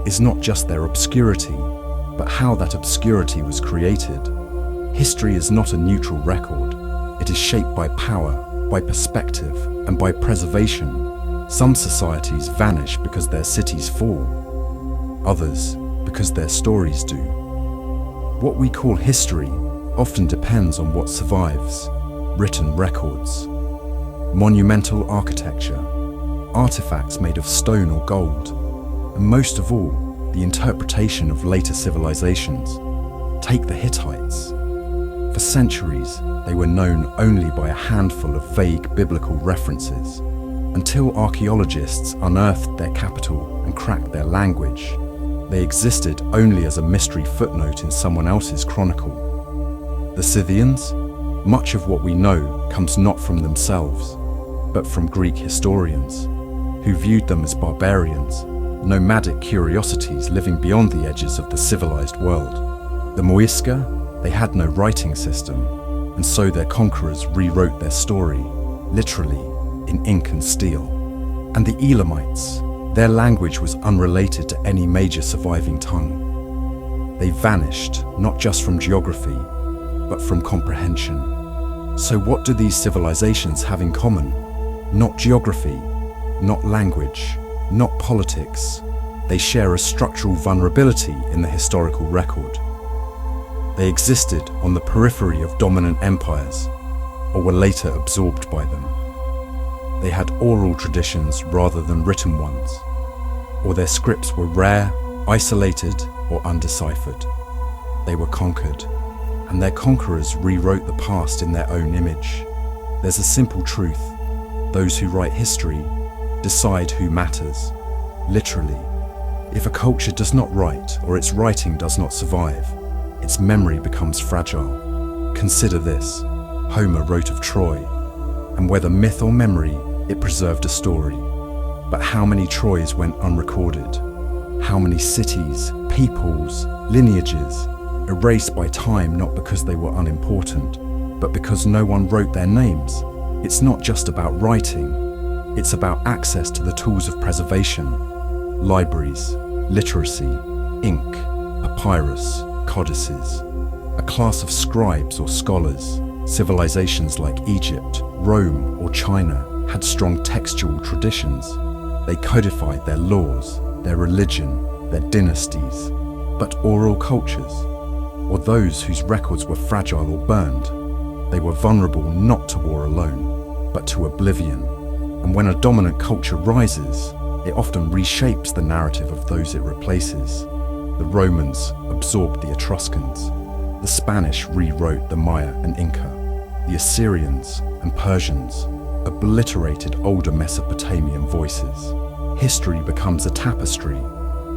is not just their obscurity, but how that obscurity was created. History is not a neutral record. It is shaped by power, by perspective, and by preservation. Some societies vanish because their cities fall, others because their stories do. What we call history often depends on what survives: written records, monumental architecture, artifacts made of stone or gold, and most of all, the interpretation of later civilizations. Take the Hittites. For centuries, they were known only by a handful of vague biblical references, until archaeologists unearthed their capital and cracked their language. They existed only as a mystery footnote in someone else's chronicle. The Scythians? Much of what we know comes not from themselves, but from Greek historians, who viewed them as barbarians, nomadic curiosities living beyond the edges of the civilized world. The Muisca? They had no writing system, and so their conquerors rewrote their story, literally, in ink and steel. And the Elamites? Their language was unrelated to any major surviving tongue. They vanished, not just from geography, but from comprehension. So what do these civilizations have in common? Not geography, not language, not politics. They share a structural vulnerability in the historical record. They existed on the periphery of dominant empires, or were later absorbed by them. They had oral traditions rather than written ones, or their scripts were rare, isolated, or undeciphered. They were conquered, and their conquerors rewrote the past in their own image. There's a simple truth: those who write history decide who matters. Literally, if a culture does not write, or its writing does not survive, its memory becomes fragile. Consider this: Homer wrote of Troy, and whether myth or memory, it preserved a story. But how many Troys went unrecorded? How many cities, peoples, lineages, erased by time not because they were unimportant, but because no one wrote their names? It's not just about writing, it's about access to the tools of preservation: libraries, literacy, ink, papyrus, codices. A class of scribes or scholars. Civilizations like Egypt, Rome, or China had strong textual traditions. They codified their laws, their religion, their dynasties. But oral cultures, or those whose records were fragile or burned, they were vulnerable not to war alone, but to oblivion. And when a dominant culture rises, it often reshapes the narrative of those it replaces. The Romans absorbed the Etruscans. The Spanish rewrote the Maya and Inca. The Assyrians and Persians obliterated older Mesopotamian voices. History becomes a tapestry,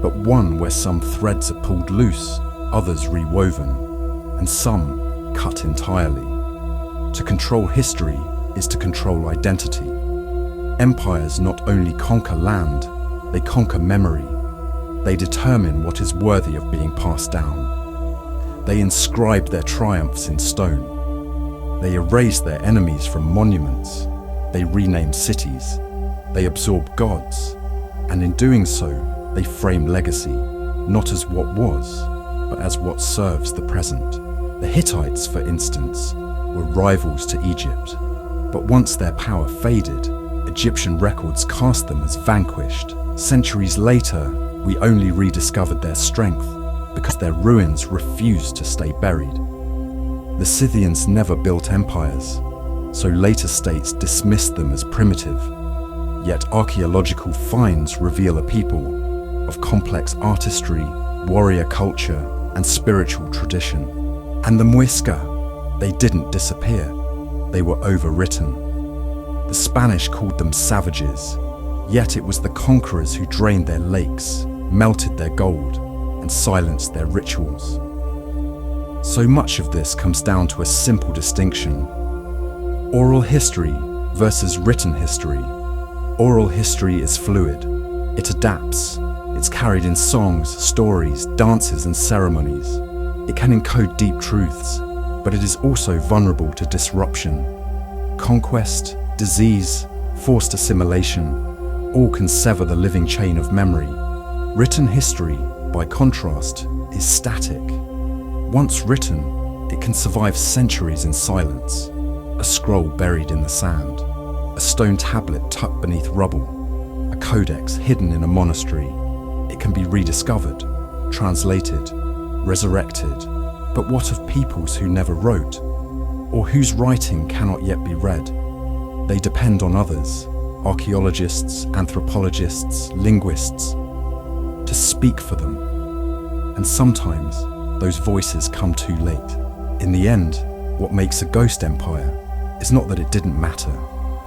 but one where some threads are pulled loose, others rewoven, and some cut entirely. To control history is to control identity. Empires not only conquer land, they conquer memory. They determine what is worthy of being passed down. They inscribe their triumphs in stone. They erase their enemies from monuments. They rename cities. They absorb gods. And in doing so, they frame legacy, not as what was, but as what serves the present. The Hittites, for instance, were rivals to Egypt. But once their power faded, Egyptian records cast them as vanquished. Centuries later, we only rediscovered their strength because their ruins refused to stay buried. The Scythians never built empires, so later states dismissed them as primitive. Yet archaeological finds reveal a people of complex artistry, warrior culture, and spiritual tradition. And the Muisca, they didn't disappear. They were overwritten. The Spanish called them savages, yet it was the conquerors who drained their lakes, melted their gold, and silenced their rituals. So much of this comes down to a simple distinction: oral history versus written history. Oral history is fluid. It adapts. It's carried in songs, stories, dances, and ceremonies. It can encode deep truths, but it is also vulnerable to disruption. Conquest, disease, forced assimilation, all can sever the living chain of memory. Written history, by contrast, is static. Once written, it can survive centuries in silence. A scroll buried in the sand, a stone tablet tucked beneath rubble, a codex hidden in a monastery. It can be rediscovered, translated, resurrected. But what of peoples who never wrote, or whose writing cannot yet be read? They depend on others, archaeologists, anthropologists, linguists, to speak for them. And sometimes those voices come too late. In the end, what makes a ghost empire is not that it didn't matter,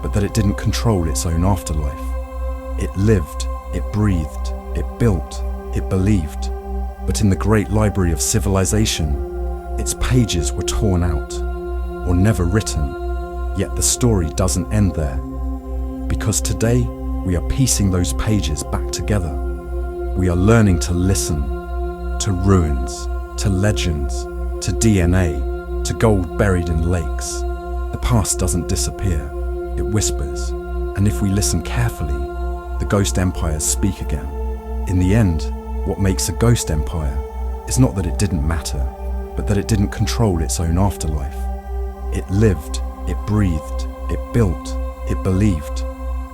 but that it didn't control its own afterlife. It lived, it breathed, it built, it believed. But in the great library of civilization, its pages were torn out, or never written. Yet the story doesn't end there, because today we are piecing those pages back together. We are learning to listen to ruins, to legends, to DNA, to gold buried in lakes. The past doesn't disappear, it whispers, and if we listen carefully, the ghost empires speak again. In the end, what makes a ghost empire is not that it didn't matter, but that it didn't control its own afterlife. It lived, it breathed, it built, it believed.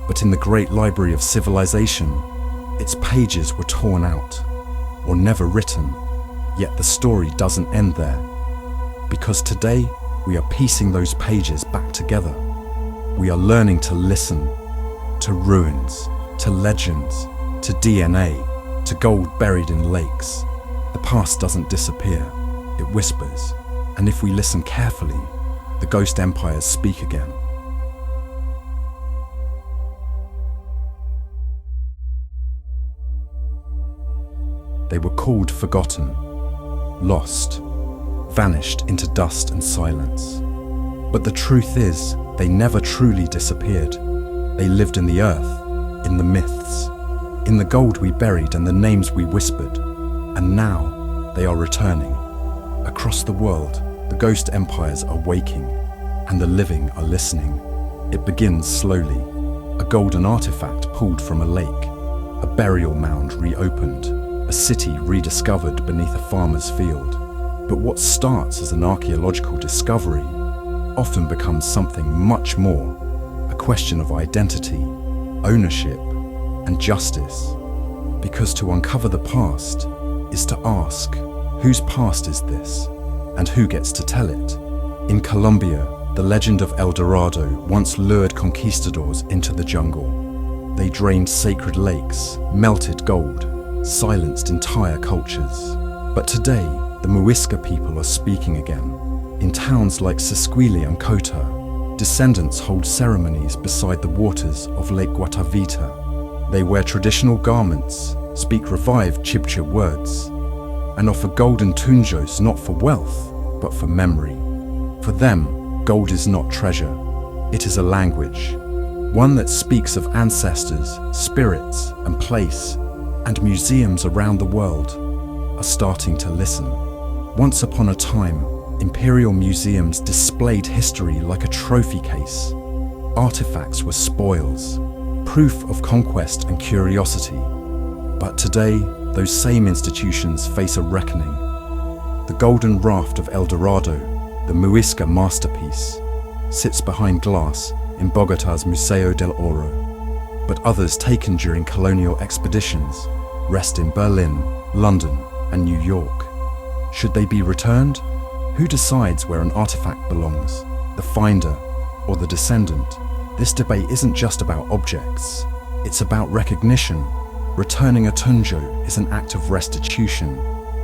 But in the great library of civilization, its pages were torn out, or never written. Yet the story doesn't end there, because today we are piecing those pages back together. We are learning to listen to ruins, to legends, to DNA, to gold buried in lakes. The past doesn't disappear, it whispers, and if we listen carefully, the ghost empires speak again. They were called forgotten, lost, vanished into dust and silence. But the truth is, they never truly disappeared. They lived in the earth, in the myths, in the gold we buried and the names we whispered. And now they are returning. Across the world, the ghost empires are waking, and the living are listening. It begins slowly. A golden artifact pulled from a lake, a burial mound reopened, a city rediscovered beneath a farmer's field. But what starts as an archaeological discovery often becomes something much more, a question of identity, ownership, and justice. Because to uncover the past is to ask, whose past is this, and who gets to tell it? In Colombia, the legend of El Dorado once lured conquistadors into the jungle. They drained sacred lakes, melted gold, silenced entire cultures. But today, the Muisca people are speaking again. In towns like Sisquili and Cota, descendants hold ceremonies beside the waters of Lake Guatavita. They wear traditional garments, speak revived Chibcha words, and offer golden tunjos not for wealth, but for memory. For them, gold is not treasure, it is a language, one that speaks of ancestors, spirits, and place, and museums around the world are starting to listen. Once upon a time, imperial museums displayed history like a trophy case. Artifacts were spoils, proof of conquest and curiosity. But today, those same institutions face a reckoning. The golden raft of El Dorado, the Muisca masterpiece, sits behind glass in Bogotá's Museo del Oro. But others taken during colonial expeditions rest in Berlin, London, and New York. Should they be returned? Who decides where an artifact belongs, the finder or the descendant? This debate isn't just about objects, It's about recognition. Returning a tunjo is an act of restitution.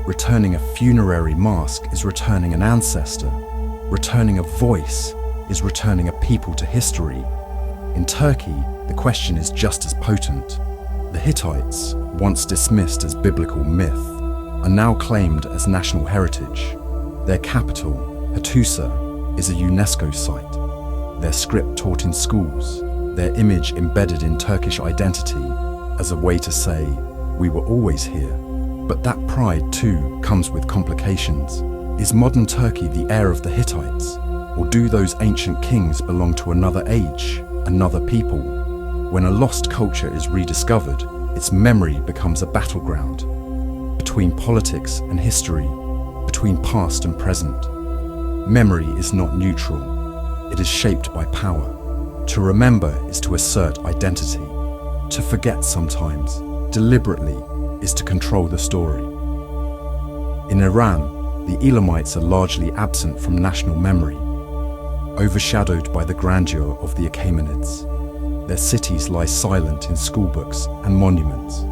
Returning a funerary mask is returning an ancestor. Returning a voice is returning a people to history. In Turkey, the question is just as potent. The Hittites, once dismissed as biblical myth, are now claimed as national heritage. Their capital, Hattusa, is a UNESCO site. Their script taught in schools, their image embedded in Turkish identity as a way to say, we were always here. But that pride too comes with complications. Is modern Turkey the heir of the Hittites? Or do those ancient kings belong to another age, another people? When a lost culture is rediscovered, its memory becomes a battleground between politics and history, between past and present. Memory is not neutral. It is shaped by power. To remember is to assert identity. To forget sometimes, deliberately, is to control the story. In Iran, the Elamites are largely absent from national memory, overshadowed by the grandeur of the Achaemenids. Their cities lie silent in schoolbooks and monuments,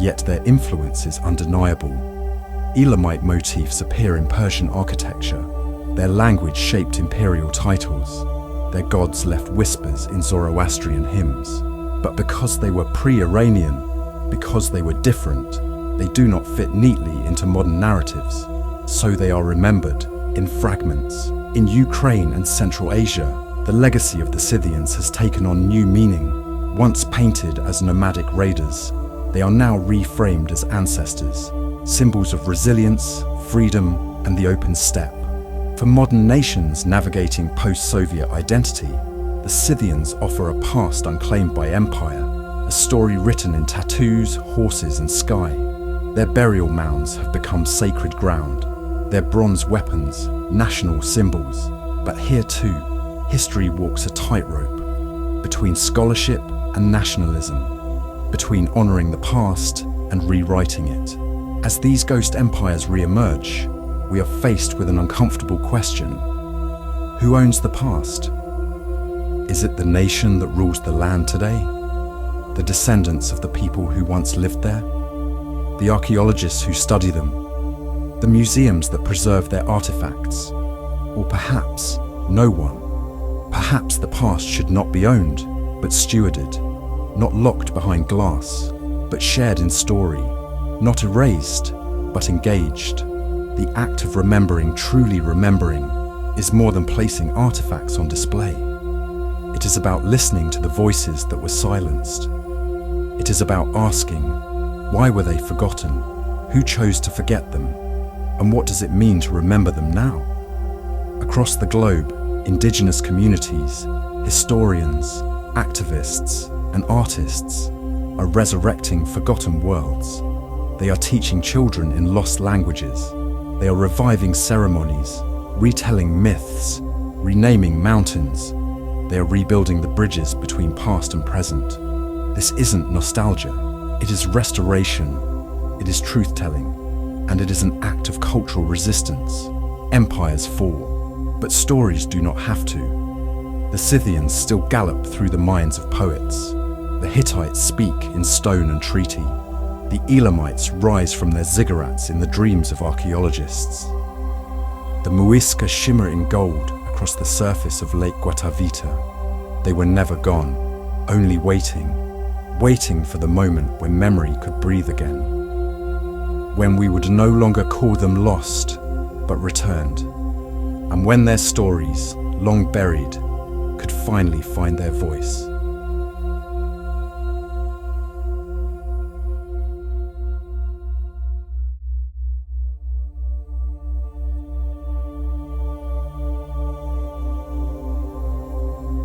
yet their influence is undeniable. Elamite motifs appear in Persian architecture, their language shaped imperial titles, their gods left whispers in Zoroastrian hymns. But because they were pre-Iranian, because they were different, they do not fit neatly into modern narratives. So they are remembered in fragments. In Ukraine and Central Asia, the legacy of the Scythians has taken on new meaning. Once painted as nomadic raiders, they are now reframed as ancestors, symbols of resilience, freedom, and the open steppe. For modern nations navigating post-Soviet identity, the Scythians offer a past unclaimed by empire, a story written in tattoos, horses, and sky. Their burial mounds have become sacred ground, their bronze weapons, national symbols. But here too, history walks a tightrope between scholarship and nationalism, between honoring the past and rewriting it. As these ghost empires re-emerge, we are faced with an uncomfortable question. Who owns the past? Is it the nation that rules the land today? The descendants of the people who once lived there? The archaeologists who study them? The museums that preserve their artifacts? Or perhaps no one? Perhaps the past should not be owned, but stewarded, not locked behind glass, but shared in story, not erased, but engaged. The act of remembering, truly remembering, is more than placing artifacts on display. It is about listening to the voices that were silenced. It is about asking, why were they forgotten? Who chose to forget them? And what does it mean to remember them now? Across the globe, indigenous communities, historians, activists, and artists are resurrecting forgotten worlds. They are teaching children in lost languages. They are reviving ceremonies, retelling myths, renaming mountains. They are rebuilding the bridges between past and present. This isn't nostalgia. It is restoration. It is truth-telling. And it is an act of cultural resistance. Empires fall, but stories do not have to. The Scythians still gallop through the minds of poets. The Hittites speak in stone and treaty. The Elamites rise from their ziggurats in the dreams of archaeologists. The Muisca shimmer in gold across the surface of Lake Guatavita. They were never gone, only waiting for the moment when memory could breathe again. When we would no longer call them lost, but returned. And when their stories, long buried, could finally find their voice.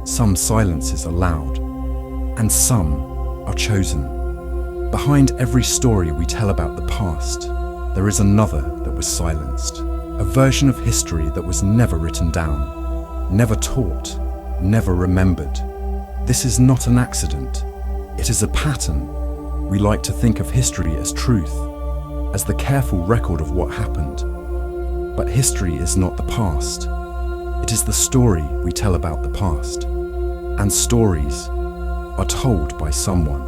Some silences are loud, and some are chosen. Behind every story we tell about the past, there is another that was silenced, a version of history that was never written down, never taught, never remembered. This is not an accident. It is a pattern. We like to think of history as truth, as the careful record of what happened. But history is not the past. It is the story we tell about the past. And stories are told by someone.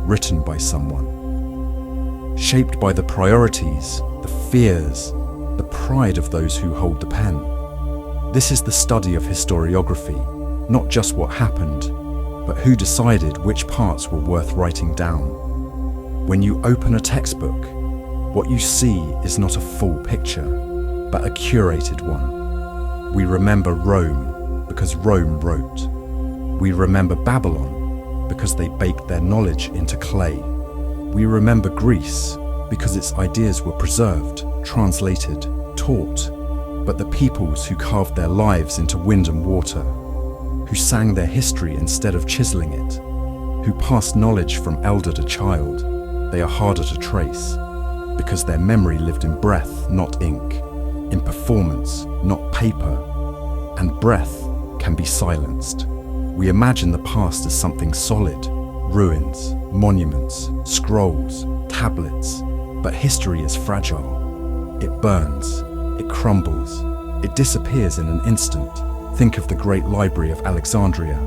written by someone. Shaped by the priorities, the fears, the pride of those who hold the pen. This is the study of historiography, not just what happened, but who decided which parts were worth writing down. When you open a textbook, what you see is not a full picture, but a curated one. We remember Rome because Rome wrote. We remember Babylon because they baked their knowledge into clay. We remember Greece because its ideas were preserved, translated, taught, but the peoples who carved their lives into wind and water, who sang their history instead of chiseling it, who passed knowledge from elder to child, they are harder to trace, because their memory lived in breath, not ink, in performance, not paper, and breath can be silenced. We imagine the past as something solid, ruins, monuments, scrolls, tablets, but history is fragile. It burns, it crumbles, it disappears in an instant. Think of the Great Library of Alexandria,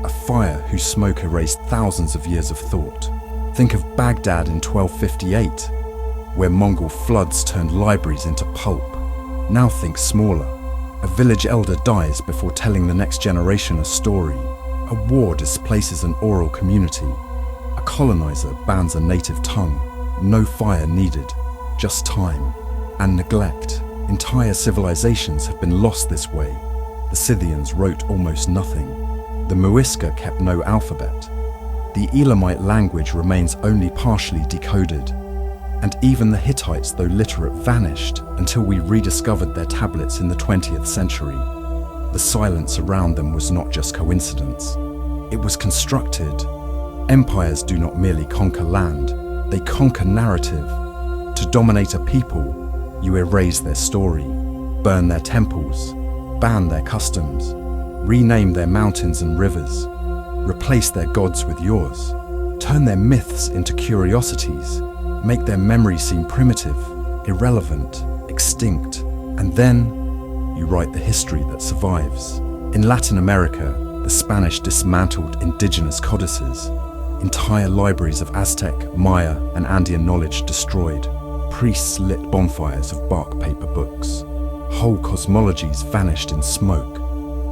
a fire whose smoke erased thousands of years of thought. Think of Baghdad in 1258, where Mongol floods turned libraries into pulp. Now think smaller. A village elder dies before telling the next generation a story. A war displaces an oral community. A colonizer bans a native tongue. No fire needed, just time and neglect. Entire civilizations have been lost this way. The Scythians wrote almost nothing. The Muisca kept no alphabet. The Elamite language remains only partially decoded. And even the Hittites, though literate, vanished until we rediscovered their tablets in the 20th century. The silence around them was not just coincidence. It was constructed. Empires do not merely conquer land, they conquer narrative. To dominate a people, you erase their story, burn their temples, ban their customs, rename their mountains and rivers, replace their gods with yours, turn their myths into curiosities, make their memory seem primitive, irrelevant, extinct, and then you write the history that survives. In Latin America, the Spanish dismantled indigenous codices, entire libraries of Aztec, Maya, and Andean knowledge destroyed, priests lit bonfires of bark paper books, whole cosmologies vanished in smoke.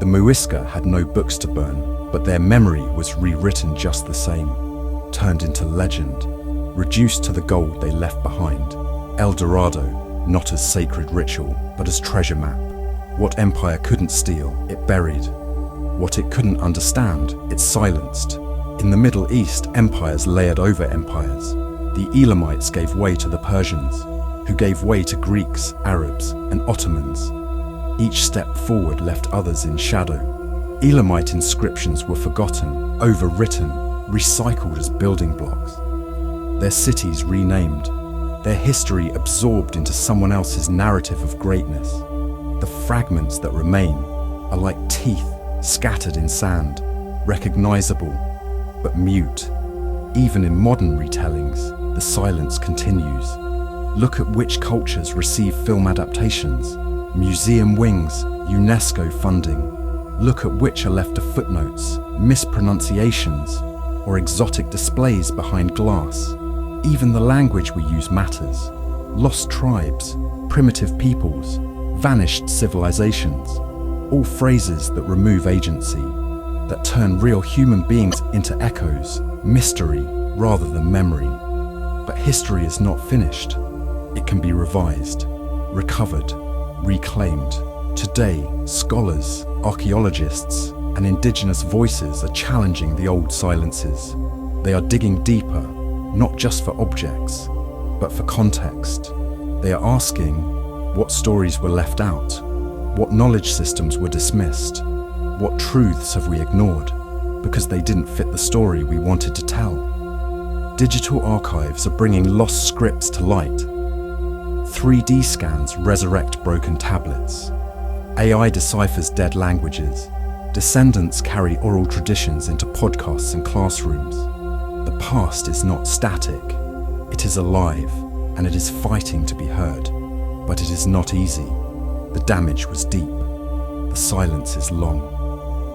The Muisca had no books to burn, but their memory was rewritten just the same, turned into legend, reduced to the gold they left behind. El Dorado, not as sacred ritual, but as treasure map. What empire couldn't steal, it buried. What it couldn't understand, it silenced. In the Middle East, empires layered over empires. The Elamites gave way to the Persians, who gave way to Greeks, Arabs, and Ottomans. Each step forward left others in shadow. Elamite inscriptions were forgotten, overwritten, recycled as building blocks. Their cities renamed, their history absorbed into someone else's narrative of greatness. The fragments that remain are like teeth scattered in sand, recognizable, but mute. Even in modern retellings, the silence continues. Look at which cultures receive film adaptations, museum wings, UNESCO funding. Look at which are left to footnotes, mispronunciations, or exotic displays behind glass. Even the language we use matters. Lost tribes, primitive peoples, vanished civilizations, all phrases that remove agency, that turn real human beings into echoes, mystery rather than memory. But history is not finished. It can be revised, recovered, reclaimed. Today, scholars, archaeologists, and indigenous voices are challenging the old silences. They are digging deeper, not just for objects, but for context. They are asking what stories were left out, what knowledge systems were dismissed, what truths have we ignored because they didn't fit the story we wanted to tell. Digital archives are bringing lost scripts to light. 3D scans resurrect broken tablets. AI deciphers dead languages. Descendants carry oral traditions into podcasts and classrooms. The past is not static. It is alive, and it is fighting to be heard. But it is not easy. The damage was deep. The silence is long.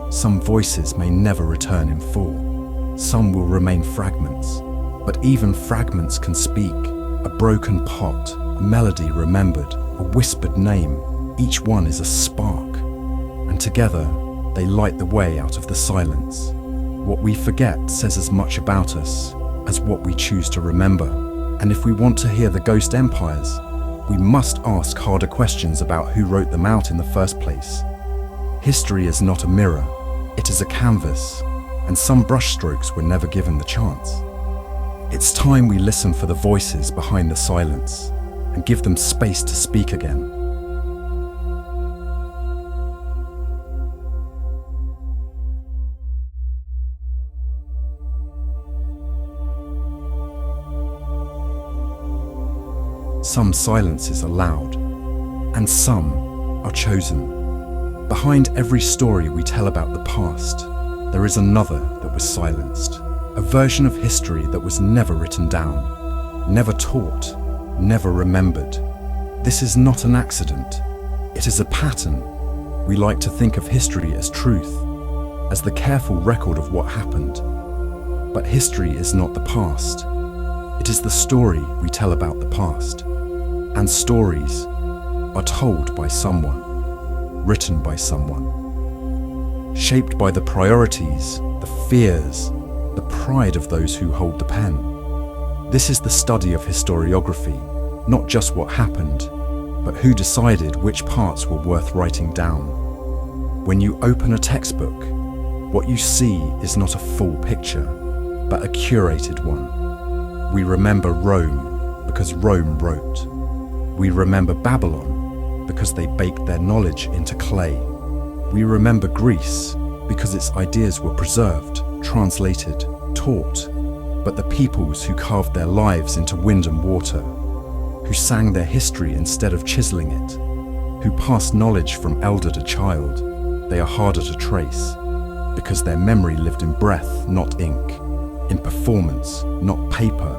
Some voices may never return in full. Some will remain fragments. But even fragments can speak. A broken pot, a melody remembered, a whispered name. Each one is a spark. And together, they light the way out of the silence. What we forget says as much about us as what we choose to remember. And if we want to hear the ghost empires, we must ask harder questions about who wrote them out in the first place. History is not a mirror, it is a canvas, and some brushstrokes were never given the chance. It's time we listen for the voices behind the silence and give them space to speak again. Some silences are loud, and some are chosen. Behind every story we tell about the past, there is another that was silenced, a version of history that was never written down, never taught, never remembered. This is not an accident, it is a pattern. We like to think of history as truth, as the careful record of what happened. But history is not the past, it is the story we tell about the past. And stories are told by someone, written by someone, shaped by the priorities, the fears, the pride of those who hold the pen. This is the study of historiography, not just what happened, but who decided which parts were worth writing down. When you open a textbook, what you see is not a full picture, but a curated one. We remember Rome because Rome wrote. We remember Babylon because they baked their knowledge into clay. We remember Greece because its ideas were preserved, translated, taught. But the peoples who carved their lives into wind and water, who sang their history instead of chiseling it, who passed knowledge from elder to child, they are harder to trace because their memory lived in breath, not ink, in performance, not paper,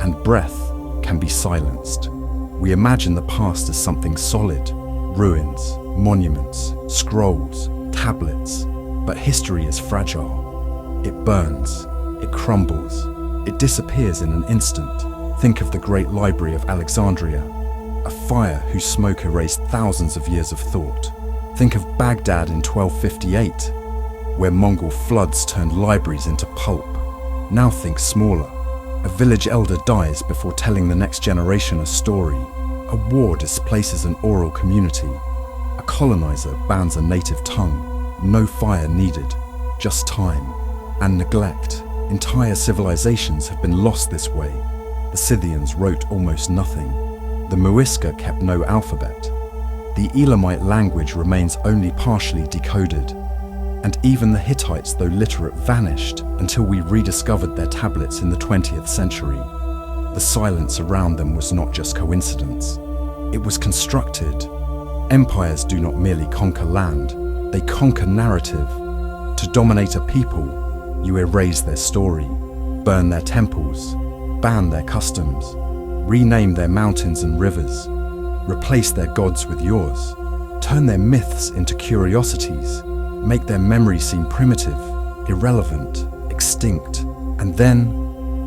and breath can be silenced. We imagine the past as something solid, ruins, monuments, scrolls, tablets, but history is fragile. It burns, it crumbles, it disappears in an instant. Think of the great library of Alexandria, a fire whose smoke erased thousands of years of thought. Think of Baghdad in 1258, where Mongol floods turned libraries into pulp. Now think smaller. A village elder dies before telling the next generation a story. A war displaces an oral community. A colonizer bans a native tongue. No fire needed, just time and neglect. Entire civilizations have been lost this way. The Scythians wrote almost nothing. The Muisca kept no alphabet. The Elamite language remains only partially decoded. And even the Hittites, though literate, vanished until we rediscovered their tablets in the 20th century. The silence around them was not just coincidence. It was constructed. Empires do not merely conquer land, they conquer narrative. To dominate a people, you erase their story, burn their temples, ban their customs, rename their mountains and rivers, replace their gods with yours, turn their myths into curiosities, make their memory seem primitive, irrelevant, extinct, and then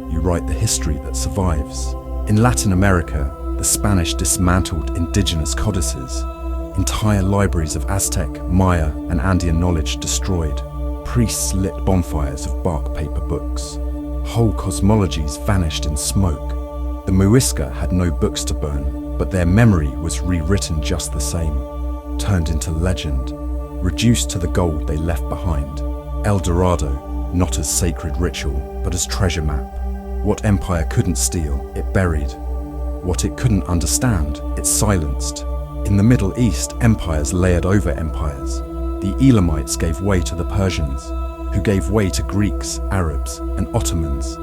you write the history that survives. In Latin America, the Spanish dismantled indigenous codices, entire libraries of Aztec, Maya, and Andean knowledge destroyed. Priests lit bonfires of bark paper books. Whole cosmologies vanished in smoke. The Muisca had no books to burn, but their memory was rewritten just the same, turned into legend, reduced to the gold they left behind. El Dorado, not as sacred ritual, but as treasure map. What empire couldn't steal, it buried. What it couldn't understand, it silenced. In the Middle East, empires layered over empires. The Elamites gave way to the Persians, who gave way to Greeks, Arabs, and Ottomans.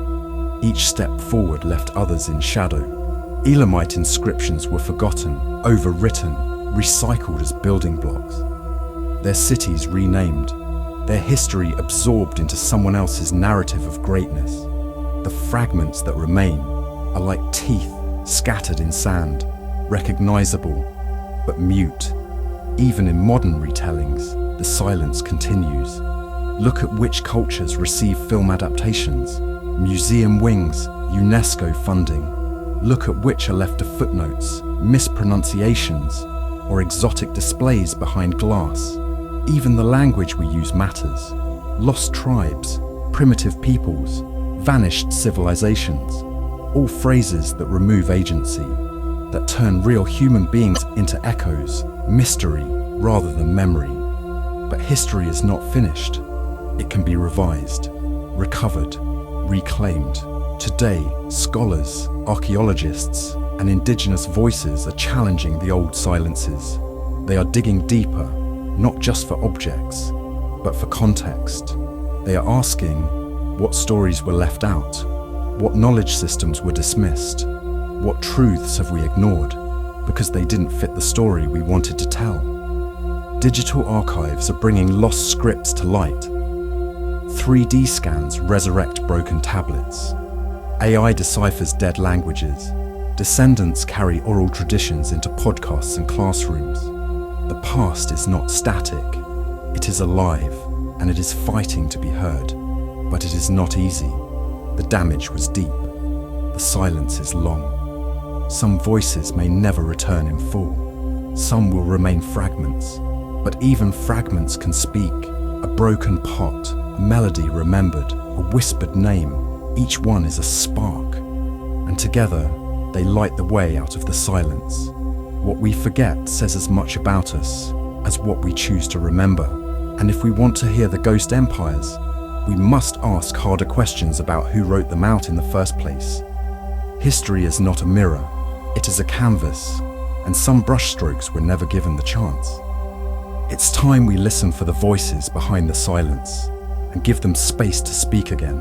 Each step forward left others in shadow. Elamite inscriptions were forgotten, overwritten, recycled as building blocks. Their cities renamed, their history absorbed into someone else's narrative of greatness. The fragments that remain are like teeth scattered in sand, recognizable, but mute. Even in modern retellings, the silence continues. Look at which cultures receive film adaptations. Museum wings, UNESCO funding. Look at which are left to footnotes, mispronunciations, or exotic displays behind glass. Even the language we use matters. Lost tribes, primitive peoples, vanished civilizations. All phrases that remove agency, that turn real human beings into echoes, mystery rather than memory. But history is not finished. It can be revised, recovered, reclaimed. Today, scholars, archaeologists, and indigenous voices are challenging the old silences. They are digging deeper, not just for objects, but for context. They are asking what stories were left out, what knowledge systems were dismissed, what truths have we ignored because they didn't fit the story we wanted to tell. Digital archives are bringing lost scripts to light. 3D scans resurrect broken tablets. AI deciphers dead languages. Descendants carry oral traditions into podcasts and classrooms. The past is not static. It is alive, and it is fighting to be heard. But it is not easy. The damage was deep. The silence is long. Some voices may never return in full. Some will remain fragments. But even fragments can speak. A broken pot, a melody remembered, a whispered name. Each one is a spark. And together, they light the way out of the silence. What we forget says as much about us as what we choose to remember. And if we want to hear the ghost empires, we must ask harder questions about who wrote them out in the first place. History is not a mirror, it is a canvas, and some brushstrokes were never given the chance. It's time we listen for the voices behind the silence and give them space to speak again.